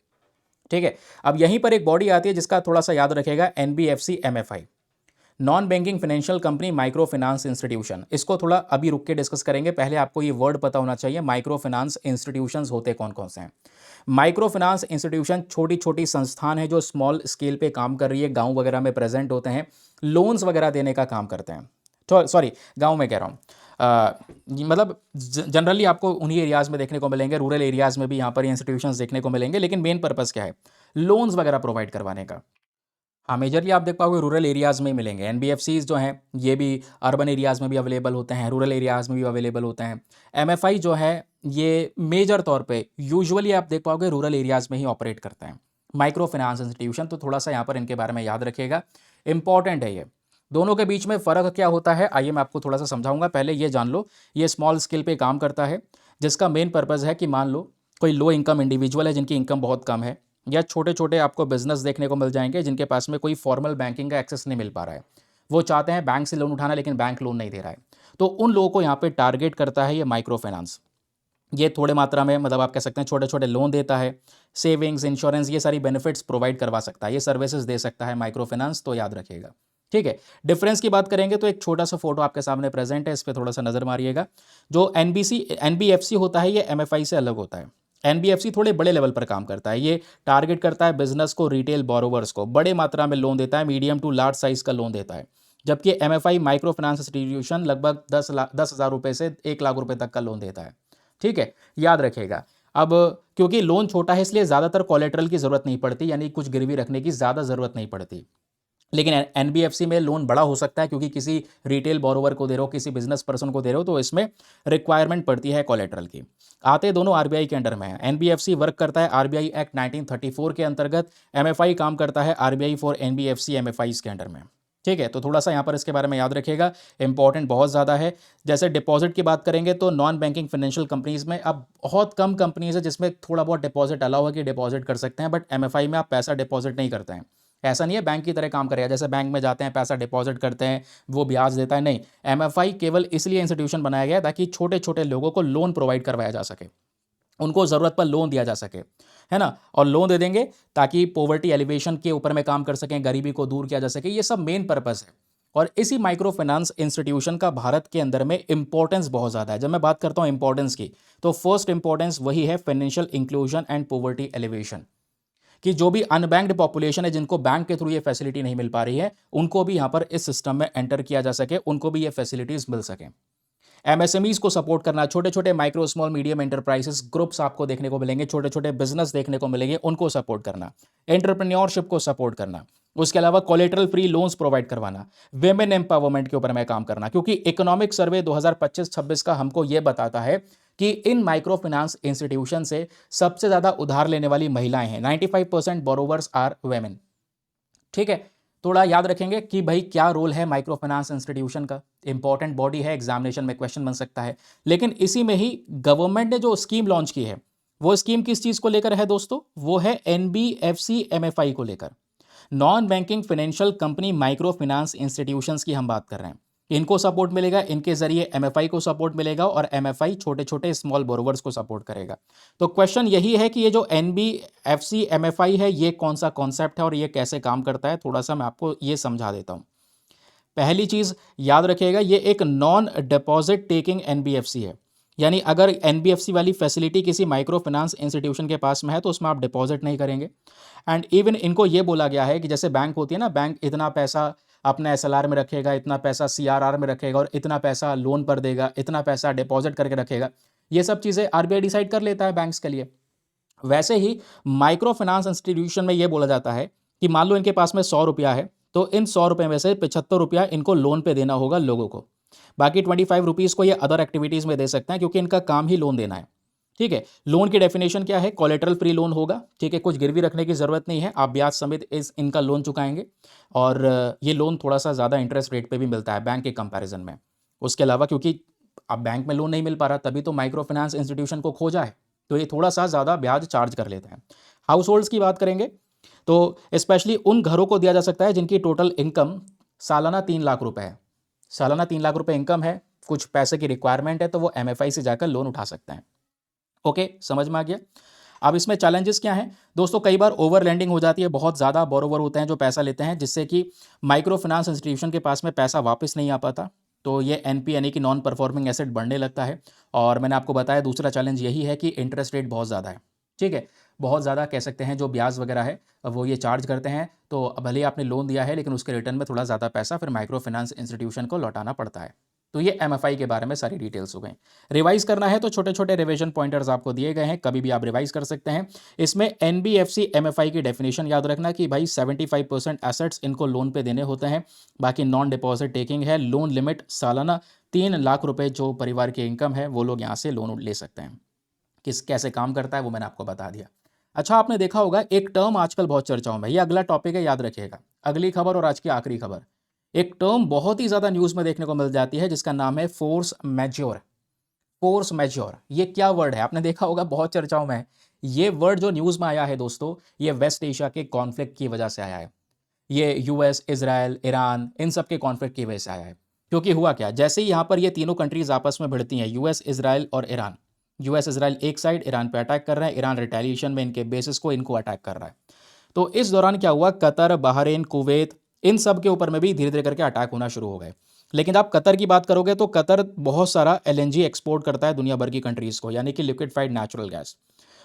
ठीक है। अब यहीं पर एक बॉडी आती है जिसका थोड़ा सा याद रखेगा, NBFC MFI, non banking financial company micro finance institution. इसको थोड़ा अभी रुक के डिस्कस करेंगे, पहले आपको ये वर्ड पता होना चाहिए, माइक्रो फाइनेंस इंस्टीट्यूशंस होते कौन कौन से हैं। माइक्रो फाइनेंस इंस्टीट्यूशन छोटी छोटी संस्थान है जो स्मॉल स्केल पे काम कर रही है, गांव वगैरह में प्रेजेंट होते हैं, लोन्स वगैरह देने का काम करते हैं। तो सॉरी, गांव में कह रहा हूँ, मतलब जनरली आपको उन्हीं एरियाज़ में देखने को मिलेंगे, रूरल एरियाज़ में भी यहाँ पर इंस्टीट्यूशंस देखने को मिलेंगे, लेकिन मेन पर्पस क्या है, लोन्स वगैरह प्रोवाइड करवाने का। हाँ, मेजरली आप देख पाओगे रूरल एरियाज़ में ही मिलेंगे। एनबीएफसीज जो हैं ये भी अर्बन एरियाज़ में भी अवेलेबल होते हैं, रूरल एरियाज़ में भी अवेलेबल होते हैं। एमएफआई जो है ये मेजर तौर पे यूजुअली आप देख पाओगे रूरल एरियाज़ में ही ऑपरेट करते हैं। माइक्रो फाइनेंस इंस्टीट्यूशन, तो थोड़ा सा यहाँ पर इनके बारे में याद रखिएगा, इंपॉर्टेंट है ये। दोनों के बीच में फ़र्क क्या होता है, आइए मैं आपको थोड़ा सा समझाऊंगा। पहले ये जान लो, ये स्मॉल स्केल पे काम करता है, जिसका मेन पर्पज़ है कि मान लो कोई लो इनकम इंडिविजुअल है जिनकी इनकम बहुत कम है, या छोटे छोटे आपको बिजनेस देखने को मिल जाएंगे जिनके पास में कोई फॉर्मल बैंकिंग का एक्सेस नहीं मिल पा रहा है, वो चाहते हैं बैंक से लोन उठाना लेकिन बैंक लोन नहीं दे रहा है, तो उन लोगों को यहाँ पे टारगेट करता है ये माइक्रो फाइनेंस। ये थोड़े मात्रा में, मतलब आप कह सकते हैं छोटे छोटे लोन देता है, सेविंग्स, इंश्योरेंस, ये सारी बेनिफिट्स प्रोवाइड करवा सकता है, ये सर्विसेज दे सकता है माइक्रो फाइनेंस, तो याद रखिएगा, ठीक है। डिफरेंस की बात करेंगे तो एक छोटा सा फोटो आपके सामने प्रेजेंट है, इस पर थोड़ा सा नजर मारिएगा। जो एनबीएफसी होता है ये एमएफआई से अलग होता है। एनबीएफसी थोड़े बड़े लेवल पर काम करता है, ये टारगेट करता है बिजनेस को, रिटेल बोरोवर्स को, बड़े मात्रा में लोन देता है, मीडियम टू लार्ज साइज का लोन देता है। जबकि एमएफआई माइक्रो फाइनेंस इंस्टीट्यूशन लगभग 10,000 रुपए से 1 लाख रुपए तक का लोन देता है, ठीक है, याद रखिएगा। अब क्योंकि लोन छोटा है इसलिए ज़्यादातर कोलेटरल की ज़रूरत नहीं पड़ती, यानी कुछ गिरवी रखने की ज़्यादा ज़रूरत नहीं पड़ती। लेकिन एनबीएफसी में लोन बड़ा हो सकता है क्योंकि किसी रिटेल बोरोवर को दे रहे हो, किसी बिजनेस पर्सन को दे रहे हो, तो इसमें रिक्वायरमेंट पड़ती है कोलेटरल की। आते दोनों आरबीआई के अंडर में है। एनबीएफसी वर्क करता है आरबीआई एक्ट 1934 के अंतर्गत, एमएफआई काम करता है आरबीआई फॉर एनबीएफसी एमएफआईज के अंडर में, ठीक है। तो थोड़ा सा यहाँ पर इसके बारे में याद रखिएगा, इंपॉर्टेंट बहुत ज़्यादा है। जैसे डिपॉजिट की बात करेंगे तो नॉन बैंकिंग फाइनेंशियल कंपनीज में अब बहुत कम कंपनीज है जिसमें थोड़ा बहुत डिपॉजिट अलाउ है कि डिपॉजिट कर सकते हैं, बट एमएफआई में आप पैसा डिपॉजिट नहीं करते हैं। ऐसा नहीं है बैंक की तरह काम करेगा, जैसे बैंक में जाते हैं पैसा डिपॉजिट करते हैं वो ब्याज देता है, नहीं। एमएफआई केवल इसलिए इंस्टीट्यूशन बनाया गया है ताकि छोटे छोटे लोगों को लोन प्रोवाइड करवाया जा सके, उनको ज़रूरत पर लोन दिया जा सके, है ना। और लोन दे देंगे ताकि पॉवर्टी एलिवेशन के ऊपर में काम कर सकें, गरीबी को दूर किया जा सके, ये सब मेन पर्पस है। और इसी माइक्रो फाइनेंस इंस्टीट्यूशन का भारत के अंदर में इंपॉर्टेंस बहुत ज़्यादा है। जब मैं बात करता हूँ इंपॉर्टेंस की, तो फर्स्ट इंपॉर्टेंस वही है financial inclusion and poverty alleviation, कि जो भी अनबैंक्ड पॉपुलेशन है जिनको बैंक के थ्रू ये फैसिलिटी नहीं मिल पा रही है, उनको भी यहाँ पर इस सिस्टम में एंटर किया जा सके, उनको भी ये फैसिलिटीज़ मिल सकें। एमएसएमईज को सपोर्ट करना, छोटे छोटे micro small medium enterprises groups आपको देखने को मिलेंगे, छोटे छोटे बिजनेस देखने को मिलेंगे, उनको सपोर्ट करना, एंटरप्रेन्योरशिप को सपोर्ट करना, उसके अलावा कोलेटरल फ्री लोन्स प्रोवाइड करवाना, वेमेन एम्पावरमेंट के ऊपर मैं काम करना, क्योंकि इकोनॉमिक सर्वे 2025-26 का हमको यह बताता है कि इन माइक्रो फाइनेंस इंस्टीट्यूशन से सबसे ज्यादा उधार लेने वाली महिलाएं हैं, 95% बोरोवर्स आर वेमेन। ठीक है, थोड़ा याद रखेंगे कि भाई क्या रोल है माइक्रो फाइनेंस इंस्टीट्यूशन का, इंपॉर्टेंट बॉडी है, एग्जामिनेशन में क्वेश्चन बन सकता है। लेकिन इसी में ही गवर्नमेंट ने जो स्कीम लॉन्च की है, वो स्कीम किस चीज को लेकर है दोस्तों, वो है एनबीएफसी एमएफआई को लेकर, non banking financial company micro finance institutions की हम बात कर रहे हैं। इनको सपोर्ट मिलेगा, इनके जरिए एमएफआई को सपोर्ट मिलेगा और एमएफआई छोटे छोटे स्मॉल बोरोवर्स को सपोर्ट करेगा। तो क्वेश्चन यही है कि ये जो एनबीएफसी एमएफआई है ये कौन सा कॉन्सेप्ट है और ये कैसे काम करता है, थोड़ा सा मैं आपको ये समझा देता हूं। पहली चीज याद रखिएगा, ये एक नॉन डिपॉजिट टेकिंग एनबीएफसी है, यानी अगर एनबीएफसी वाली फैसिलिटी किसी माइक्रो फाइनेंस इंस्टीट्यूशन के पास में है तो उसमें आप डिपॉजिट नहीं करेंगे। एंड इवन इनको ये बोला गया है कि जैसे बैंक होती है ना, बैंक इतना पैसा अपने एसएलआर में रखेगा, इतना पैसा सीआरआर में रखेगा और इतना पैसा लोन पर देगा, इतना पैसा डिपॉजिट करके रखेगा, ये सब चीज़ें आरबीआई डिसाइड कर लेता है बैंक्स के लिए। वैसे ही माइक्रो फाइनेंस इंस्टीट्यूशन में ये बोला जाता है कि मान लो इनके पास में 100 रुपया है, तो इन 100 रुपये में से 75 रुपया इनको लोन पे देना होगा लोगों को, बाकी 25 रुपीज़ को ये अदर एक्टिविटीज़ में दे सकते हैं क्योंकि इनका काम ही लोन देना है। ठीक है, लोन की डेफिनेशन क्या है, कोलेटरल फ्री लोन होगा। ठीक है, कुछ गिरवी रखने की जरूरत नहीं है, आप ब्याज समेत इनका लोन चुकाएंगे और ये लोन थोड़ा सा ज़्यादा इंटरेस्ट रेट पे भी मिलता है बैंक के कंपैरिजन में। उसके अलावा क्योंकि अब बैंक में लोन नहीं मिल पा रहा, तभी तो माइक्रो फाइनेंस इंस्टीट्यूशन को खोजा है, तो ये थोड़ा सा ज़्यादा ब्याज चार्ज कर लेते हैं। हाउस होल्ड्स की बात करेंगे तो स्पेशली उन घरों को दिया जा सकता है जिनकी टोटल इनकम सालाना 3 लाख रुपए है। सालाना 3 लाख रुपए इनकम है, कुछ पैसे की रिक्वायरमेंट है, तो वो एमएफआई से जाकर लोन उठा सकते हैं। ओके, समझ में आ गया। अब इसमें चैलेंजेस क्या हैं दोस्तों, कई बार ओवर लैंडिंग हो जाती है, बहुत ज़्यादा बोरोवर होते हैं जो पैसा लेते हैं, जिससे कि माइक्रो फाइनेंस इंस्टीट्यूशन के पास में पैसा वापस नहीं आ पाता, तो ये एनपी यानी कि नॉन परफॉर्मिंग एसेट बढ़ने लगता है। और मैंने आपको बताया दूसरा चैलेंज यही है कि इंटरेस्ट रेट बहुत ज़्यादा है। ठीक है, बहुत ज़्यादा कह सकते हैं, जो ब्याज वगैरह है वो ये चार्ज करते हैं, तो भले ही आपने लोन दिया है लेकिन उसके रिटर्न में थोड़ा ज़्यादा पैसा फिर माइक्रो फाइनेंस इंस्टीट्यूशन को लौटाना पड़ता है। तो ये एमएफआई के बारे में सारी डिटेल्स हो गई। रिवाइज करना है तो छोटे छोटे रिवीजन पॉइंटर्स आपको दिए गए हैं, कभी भी आप रिवाइज कर सकते हैं। इसमें एनबीएफसी एमएफआई की डेफिनेशन याद रखना कि भाई 75% एसेट्स इनको लोन पे देने होते हैं, बाकी नॉन डिपॉजिट टेकिंग है। लोन लिमिट सालाना 3 लाख रुपए, जो परिवार की इनकम है वो लोग यहाँ से लोन ले सकते हैं। किस कैसे काम करता है वो मैंने आपको बता दिया। अच्छा, आपने देखा होगा एक टर्म आजकल बहुत चर्चाओं में, ये अगला टॉपिक है, याद रखिएगा, अगली खबर और आज की आखिरी खबर। एक टर्म बहुत ही ज़्यादा न्यूज़ में देखने को मिल जाती है जिसका नाम है फोर्स मैज्योर। फोर्स मैज्योर, ये क्या वर्ड है, आपने देखा होगा बहुत चर्चाओं में है। ये वर्ड जो न्यूज़ में आया है दोस्तों, ये वेस्ट एशिया के कॉन्फ्लिक्ट की वजह से आया है। ये यूएस, इजराइल, ईरान, इन सब के कॉन्फ्लिक्ट की वजह से आया है। क्योंकि हुआ क्या, जैसे ही यहाँ पर ये तीनों कंट्रीज आपस में भिड़ती हैं, यूएस, इजराइल और ईरान, यूएस इजराइल एक साइड ईरान पे अटैक कर रहे हैं, ईरान रिटेलिएशन में इनके बेसिस को इनको अटैक कर रहा है। तो इस दौरान क्या हुआ, कतर, बहरीन, कुवैत, इन सब के ऊपर में भी धीरे धीरे करके अटैक होना शुरू हो गए। लेकिन आप कतर की बात करोगे तो कतर बहुत सारा एलएनजी एक्सपोर्ट करता है दुनिया भर की कंट्रीज को, यानी कि लिक्विडफाइड नेचुरल गैस।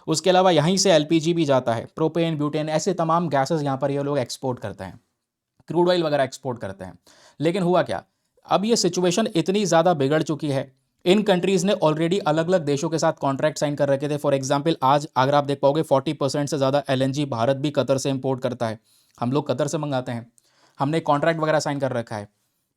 उसके अलावा यहीं से एलपीजी भी जाता है, प्रोपेन, ब्यूटेन, ऐसे तमाम गैसेस यहाँ पर ये लोग एक्सपोर्ट करते हैं, क्रूड ऑयल वगैरह एक्सपोर्ट करते हैं। लेकिन हुआ क्या, अब ये सिचुएशन इतनी ज़्यादा बिगड़ चुकी है, इन कंट्रीज़ ने ऑलरेडी अलग अलग देशों के साथ कॉन्ट्रैक्ट साइन कर रखे थे। फॉर एग्जांपल आज अगर आप देख पाओगे 40% से ज़्यादा एलएनजी भारत भी कतर से इंपोर्ट करता है, हम लोग कतर से मंगाते हैं, हमने कॉन्ट्रैक्ट वगैरह साइन कर रखा है।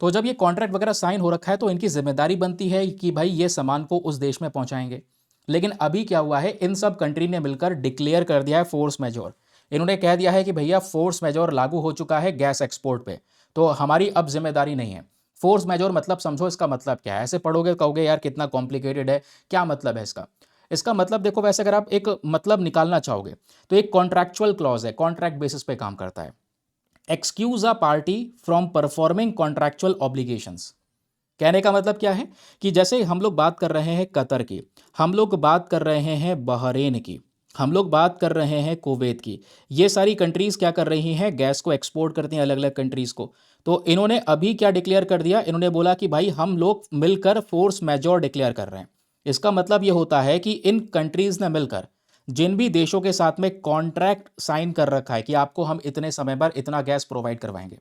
तो जब ये कॉन्ट्रैक्ट वगैरह साइन हो रखा है तो इनकी जिम्मेदारी बनती है कि भाई ये सामान को उस देश में पहुंचाएंगे। लेकिन अभी क्या हुआ है, इन सब कंट्री ने मिलकर डिक्लेयर कर दिया है फोर्स मेजोर। इन्होंने कह दिया है कि भैया फोर्स मेजोर लागू हो चुका है गैस एक्सपोर्ट पे, तो हमारी अब जिम्मेदारी नहीं है। फोर्स मेजोर मतलब समझो इसका मतलब क्या है, ऐसे पढ़ोगे कहोगे यार कितना कॉम्प्लिकेटेड है, क्या मतलब है इसका। इसका मतलब देखो, वैसे अगर आप एक मतलब निकालना चाहोगे तो एक कॉन्ट्रैक्चुअल क्लॉज है, कॉन्ट्रैक्ट बेसिस पे काम करता है। Excuse a party from performing contractual obligations. कहने का मतलब क्या है कि जैसे हम लोग बात कर रहे हैं कतर की, हम लोग बात कर रहे हैं बहरीन की, हम लोग बात कर रहे हैं कुवैत की, ये सारी कंट्रीज़ क्या कर रही हैं, गैस को एक्सपोर्ट करती हैं अलग अलग कंट्रीज़ को। तो इन्होंने अभी क्या डिक्लेयर कर दिया, इन्होंने बोला कि भाई हम लोग मिलकर फोर्स मेजोर डिक्लेयर कर रहे हैं। इसका मतलब ये होता है कि इन कंट्रीज़ ने मिलकर जिन भी देशों के साथ में कॉन्ट्रैक्ट साइन कर रखा है कि आपको हम इतने समय पर इतना गैस प्रोवाइड करवाएंगे,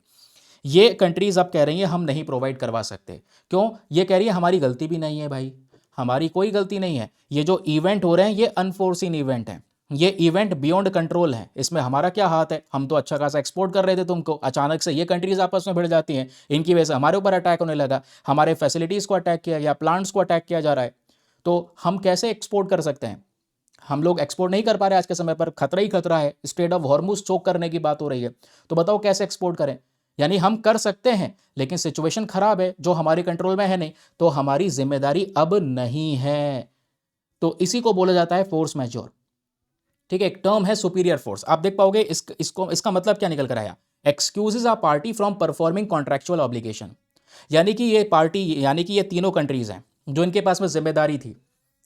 ये कंट्रीज अब कह रही हैं हम नहीं प्रोवाइड करवा सकते। क्यों? ये कह रही है हमारी गलती भी नहीं है भाई, हमारी कोई गलती नहीं है, ये जो इवेंट हो रहे हैं ये अनफोर्सिन इवेंट है, ये इवेंट बियॉन्ड कंट्रोल है, इसमें हमारा क्या हाथ है? हम तो अच्छा खासा एक्सपोर्ट कर रहे थे तुमको, अचानक से ये कंट्रीज आपस में भिड़ जाती हैं, इनकी वजह से हमारे ऊपर अटैक होने लगा, हमारे फैसिलिटीज़ को अटैक किया गया, प्लांट्स को अटैक किया जा रहा है, तो हम कैसे एक्सपोर्ट कर सकते हैं? हम लोग एक्सपोर्ट नहीं कर पा रहे आज के समय पर, खतरा ही खतरा है, स्ट्रेट ऑफ हॉर्मुज चोक करने की बात हो रही है, तो बताओ कैसे एक्सपोर्ट करें? यानी हम कर सकते हैं लेकिन सिचुएशन खराब है जो हमारे कंट्रोल में है नहीं, तो हमारी जिम्मेदारी अब नहीं है। तो इसी को बोला जाता है फोर्स मैजोर। ठीक है, एक टर्म है सुपीरियर फोर्स, आप देख पाओगे इसका मतलब क्या निकल कर आया, excuses a party from performing contractual obligation. यानी कि ये पार्टी, यानी कि ये तीनों कंट्रीज हैं जो इनके पास में जिम्मेदारी थी,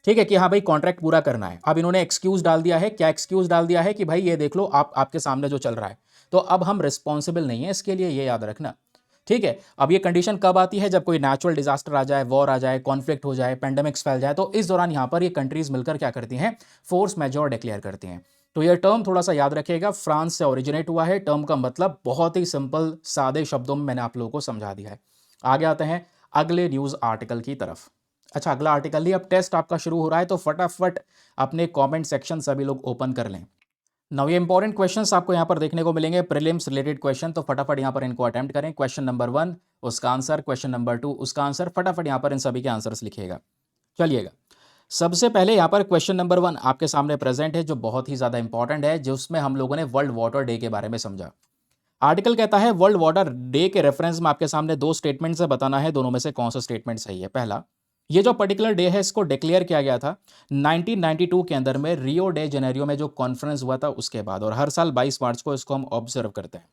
ठीक है, कि हाँ भाई कॉन्ट्रैक्ट पूरा करना है। अब इन्होंने एक्सक्यूज डाल दिया है, क्या एक्सक्यूज डाल दिया है कि भाई ये देख लो आपके सामने जो चल रहा है, तो अब हम रिस्पॉन्सिबल नहीं है इसके लिए, ये याद रखना। ठीक है, अब ये कंडीशन कब आती है, जब कोई नेचुरल डिजास्टर आ जाए, वॉर आ जाए, कॉन्फ्लिक्ट हो जाए, पेंडेमिक्स फैल जाए, तो इस दौरान यहां पर ये कंट्रीज मिलकर क्या करती हैं, फोर्स मेजोर डिक्लेयर करती हैं। तो ये टर्म थोड़ा सा याद रखिएगा, फ्रांस से ओरिजिनेट हुआ है, टर्म का मतलब बहुत ही सिंपल सादे शब्दों में मैंने आप लोगों को समझा दिया है। आगे आते हैं अगले न्यूज आर्टिकल की तरफ। अच्छा, अगला आर्टिकल नहीं, अब टेस्ट आपका शुरू हो रहा है, तो फटाफट अपने कमेंट सेक्शन सभी लोग ओपन कर लें। नौ ये इंपॉर्टेंट क्वेश्चंस आपको यहां पर देखने को मिलेंगे, प्रीलिम्स रिलेटेड क्वेश्चन, तो फटाफट यहां पर इनको अटेम्प्ट करें। क्वेश्चन नंबर 1 उसका आंसर, क्वेश्चन नंबर 2 उसका आंसर, फटाफट यहां पर इन सभी के आंसर्स लिखिएगा। चलिएगा, सबसे पहले यहां पर क्वेश्चन नंबर 1 आपके सामने प्रेजेंट है, जो बहुत ही ज्यादा इंपॉर्टेंट है, जिसमें हम लोगों ने वर्ल्ड वाटर डे के बारे में समझा। आर्टिकल कहता है वर्ल्ड वाटर डे के रेफरेंस में आपके सामने दो स्टेटमेंट से बताना है, दोनों में से कौन सा स्टेटमेंट सही है। पहला, ये जो पर्टिकुलर डे है इसको डिक्लेयर किया गया था 1992 के अंदर में रियो डे जेनेरियो में जो कॉन्फ्रेंस हुआ था उसके बाद, और हर साल 22 मार्च को इसको हम ऑब्जर्व करते हैं।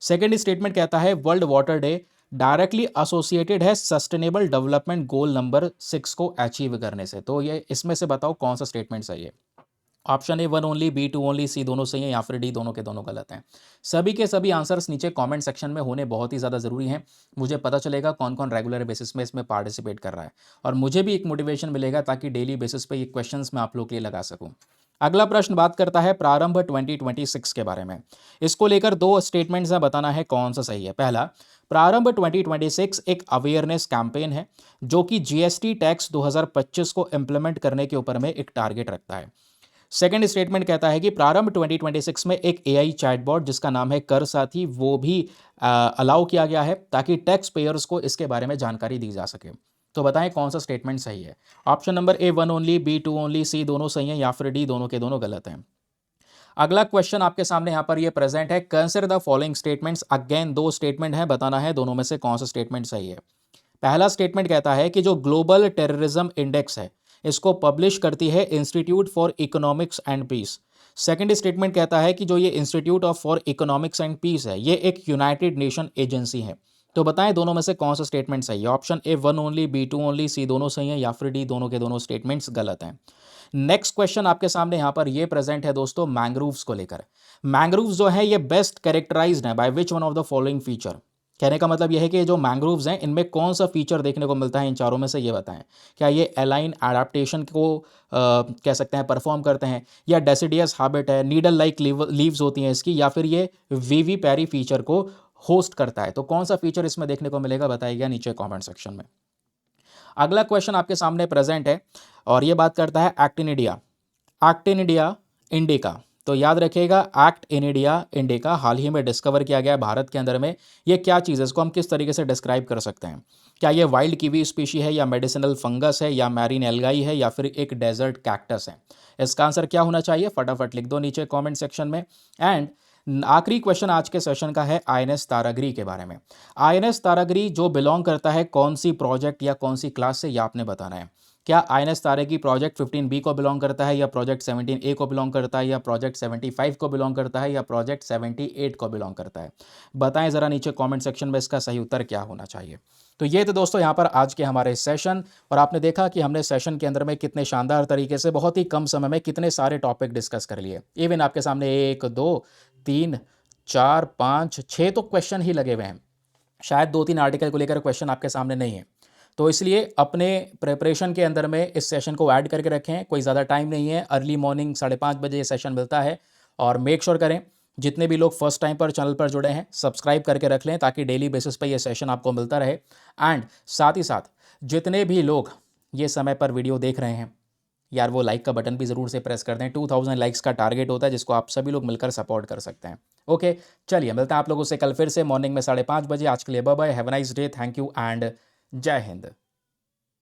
सेकेंड स्टेटमेंट कहता है world water day directly associated है सस्टेनेबल डेवलपमेंट गोल नंबर 6 को अचीव करने से। तो ये इसमें से बताओ कौन सा स्टेटमेंट सही है। Option A 1 only, B 2 only, C दोनों सही है, या फिर डी दोनों के दोनों गलत हैं। सभी के सभी आंसर्स नीचे कमेंट सेक्शन में होने बहुत ही ज़्यादा ज़रूरी हैं, मुझे पता चलेगा कौन कौन रेगुलर बेसिस में इसमें पार्टिसिपेट कर रहा है, और मुझे भी एक मोटिवेशन मिलेगा ताकि डेली बेसिस पे ये क्वेश्चंस मैं आप लोग के लिए लगा सकूं। अगला प्रश्न बात करता है प्रारंभ 2026 के बारे में। इसको लेकर दो स्टेटमेंट्स हैं, बताना है कौन सा सही है। पहला, प्रारंभ 2026 एक अवेयरनेस कैंपेन है जो कि जीएसटी टैक्स 2025 को इम्प्लीमेंट करने के ऊपर में एक टारगेट रखता है। सेकेंड स्टेटमेंट कहता है कि प्रारंभ 2026 में एक एआई चैटबॉट जिसका नाम है कर साथी, वो भी अलाउ किया गया है ताकि टैक्स पेयर्स को इसके बारे में जानकारी दी जा सके। तो बताएं कौन सा स्टेटमेंट सही है। Option number A 1 only, B 2 only, C दोनों सही हैं, या फिर डी दोनों के दोनों गलत हैं। अगला क्वेश्चन आपके सामने यहां पर ये प्रेजेंट है, consider the following statements. Again दो स्टेटमेंट है, बताना है दोनों में से कौन सा स्टेटमेंट सही है। पहला स्टेटमेंट कहता है कि जो ग्लोबल टेररिज्म इंडेक्स है इसको पब्लिश करती है institute for economics and peace. Second statement कहता है कि जो ये institute of for economics and peace है ये एक यूनाइटेड नेशन एजेंसी है। तो बताएं दोनों में से कौन सा स्टेटमेंट सही है। Option A 1 only, B 2 only, C दोनों सही हैं, या फिर डी दोनों के दोनों स्टेटमेंट्स गलत हैं। नेक्स्ट क्वेश्चन आपके सामने यहाँ पर ये प्रेजेंट है दोस्तों, मैंग्रोव्स को लेकर। मैंग्रोव्स जो है ये बेस्ट कैरेक्टराइज्ड है by which one of the following feature. कहने का मतलब यह है कि जो मैंग्रोव्स हैं इनमें कौन सा फीचर देखने को मिलता है, इन चारों में से ये बताएं। क्या ये एलाइन एडाप्टेशन को कह सकते हैं परफॉर्म करते हैं, या डेसिडियस हैबिट है, नीडल लाइक लीव्स होती हैं इसकी, या फिर ये वीवी पैरी फीचर को होस्ट करता है। तो कौन सा फीचर इसमें देखने को मिलेगा बताइएगा नीचे कमेंट सेक्शन में। अगला क्वेश्चन आपके सामने प्रेजेंट है और ये बात करता है एक्टिनिडिया, एक्टिनिडिया इंडिका। तो याद रखिएगा एक्टिनिडिया इंडिका हाल ही में डिस्कवर किया गया है भारत के अंदर में। ये क्या चीज़ है, इसको हम किस तरीके से डिस्क्राइब कर सकते हैं। क्या ये वाइल्ड कीवी स्पीशी है, या मेडिसिनल फंगस है, या मैरीन एल्गाई है, या फिर एक डेजर्ट कैक्टस है। इसका आंसर क्या होना चाहिए फटाफट लिख दो नीचे कमेंट सेक्शन में। एंड आखिरी क्वेश्चन आज के सेशन का है आईएनएस तारागरी के बारे में। आईएनएस तारागरी जो बिलोंग करता है कौन सी प्रोजेक्ट या कौन सी क्लास से, ये आपने बताना है। क्या INS तारे की प्रोजेक्ट 15B को बिलोंग करता है, या प्रोजेक्ट 17A को बिलोंग करता है, या प्रोजेक्ट 75 को बिलोंग करता है, या प्रोजेक्ट 78 को बिलोंग करता है? बताएं ज़रा नीचे कमेंट सेक्शन में इसका सही उत्तर क्या होना चाहिए। तो ये तो दोस्तों यहाँ पर आज के हमारे सेशन, और आपने देखा कि हमने सेशन के अंदर में कितने शानदार तरीके से बहुत ही कम समय में कितने सारे टॉपिक डिस्कस कर लिए। इवन आपके सामने 1 2 3 4 5 6 तो क्वेश्चन ही लगे हुए हैं, शायद 2-3 आर्टिकल को लेकर क्वेश्चन आपके सामने नहीं है। तो इसलिए अपने प्रिपरेशन के अंदर में इस सेशन को ऐड करके रखें, कोई ज़्यादा टाइम नहीं है, अर्ली मॉर्निंग 5:30 बजे ये सेशन मिलता है। और मेक श्योर करें जितने भी लोग फर्स्ट टाइम पर चैनल पर जुड़े हैं सब्सक्राइब करके रख लें, ताकि डेली बेसिस पे ये सेशन आपको मिलता रहे। एंड साथ ही साथ जितने भी लोग ये समय पर वीडियो देख रहे हैं यार, वो लाइक का बटन भी ज़रूर से प्रेस कर दें। 2000 लाइक्स का टारगेट होता है, जिसको आप सभी लोग मिलकर सपोर्ट कर सकते हैं। ओके, चलिए मिलते हैं आप लोगों से कल फिर से मॉर्निंग में 5:30 बजे। आज के लिए bye bye, have a nice day, thank you and जय हिंद।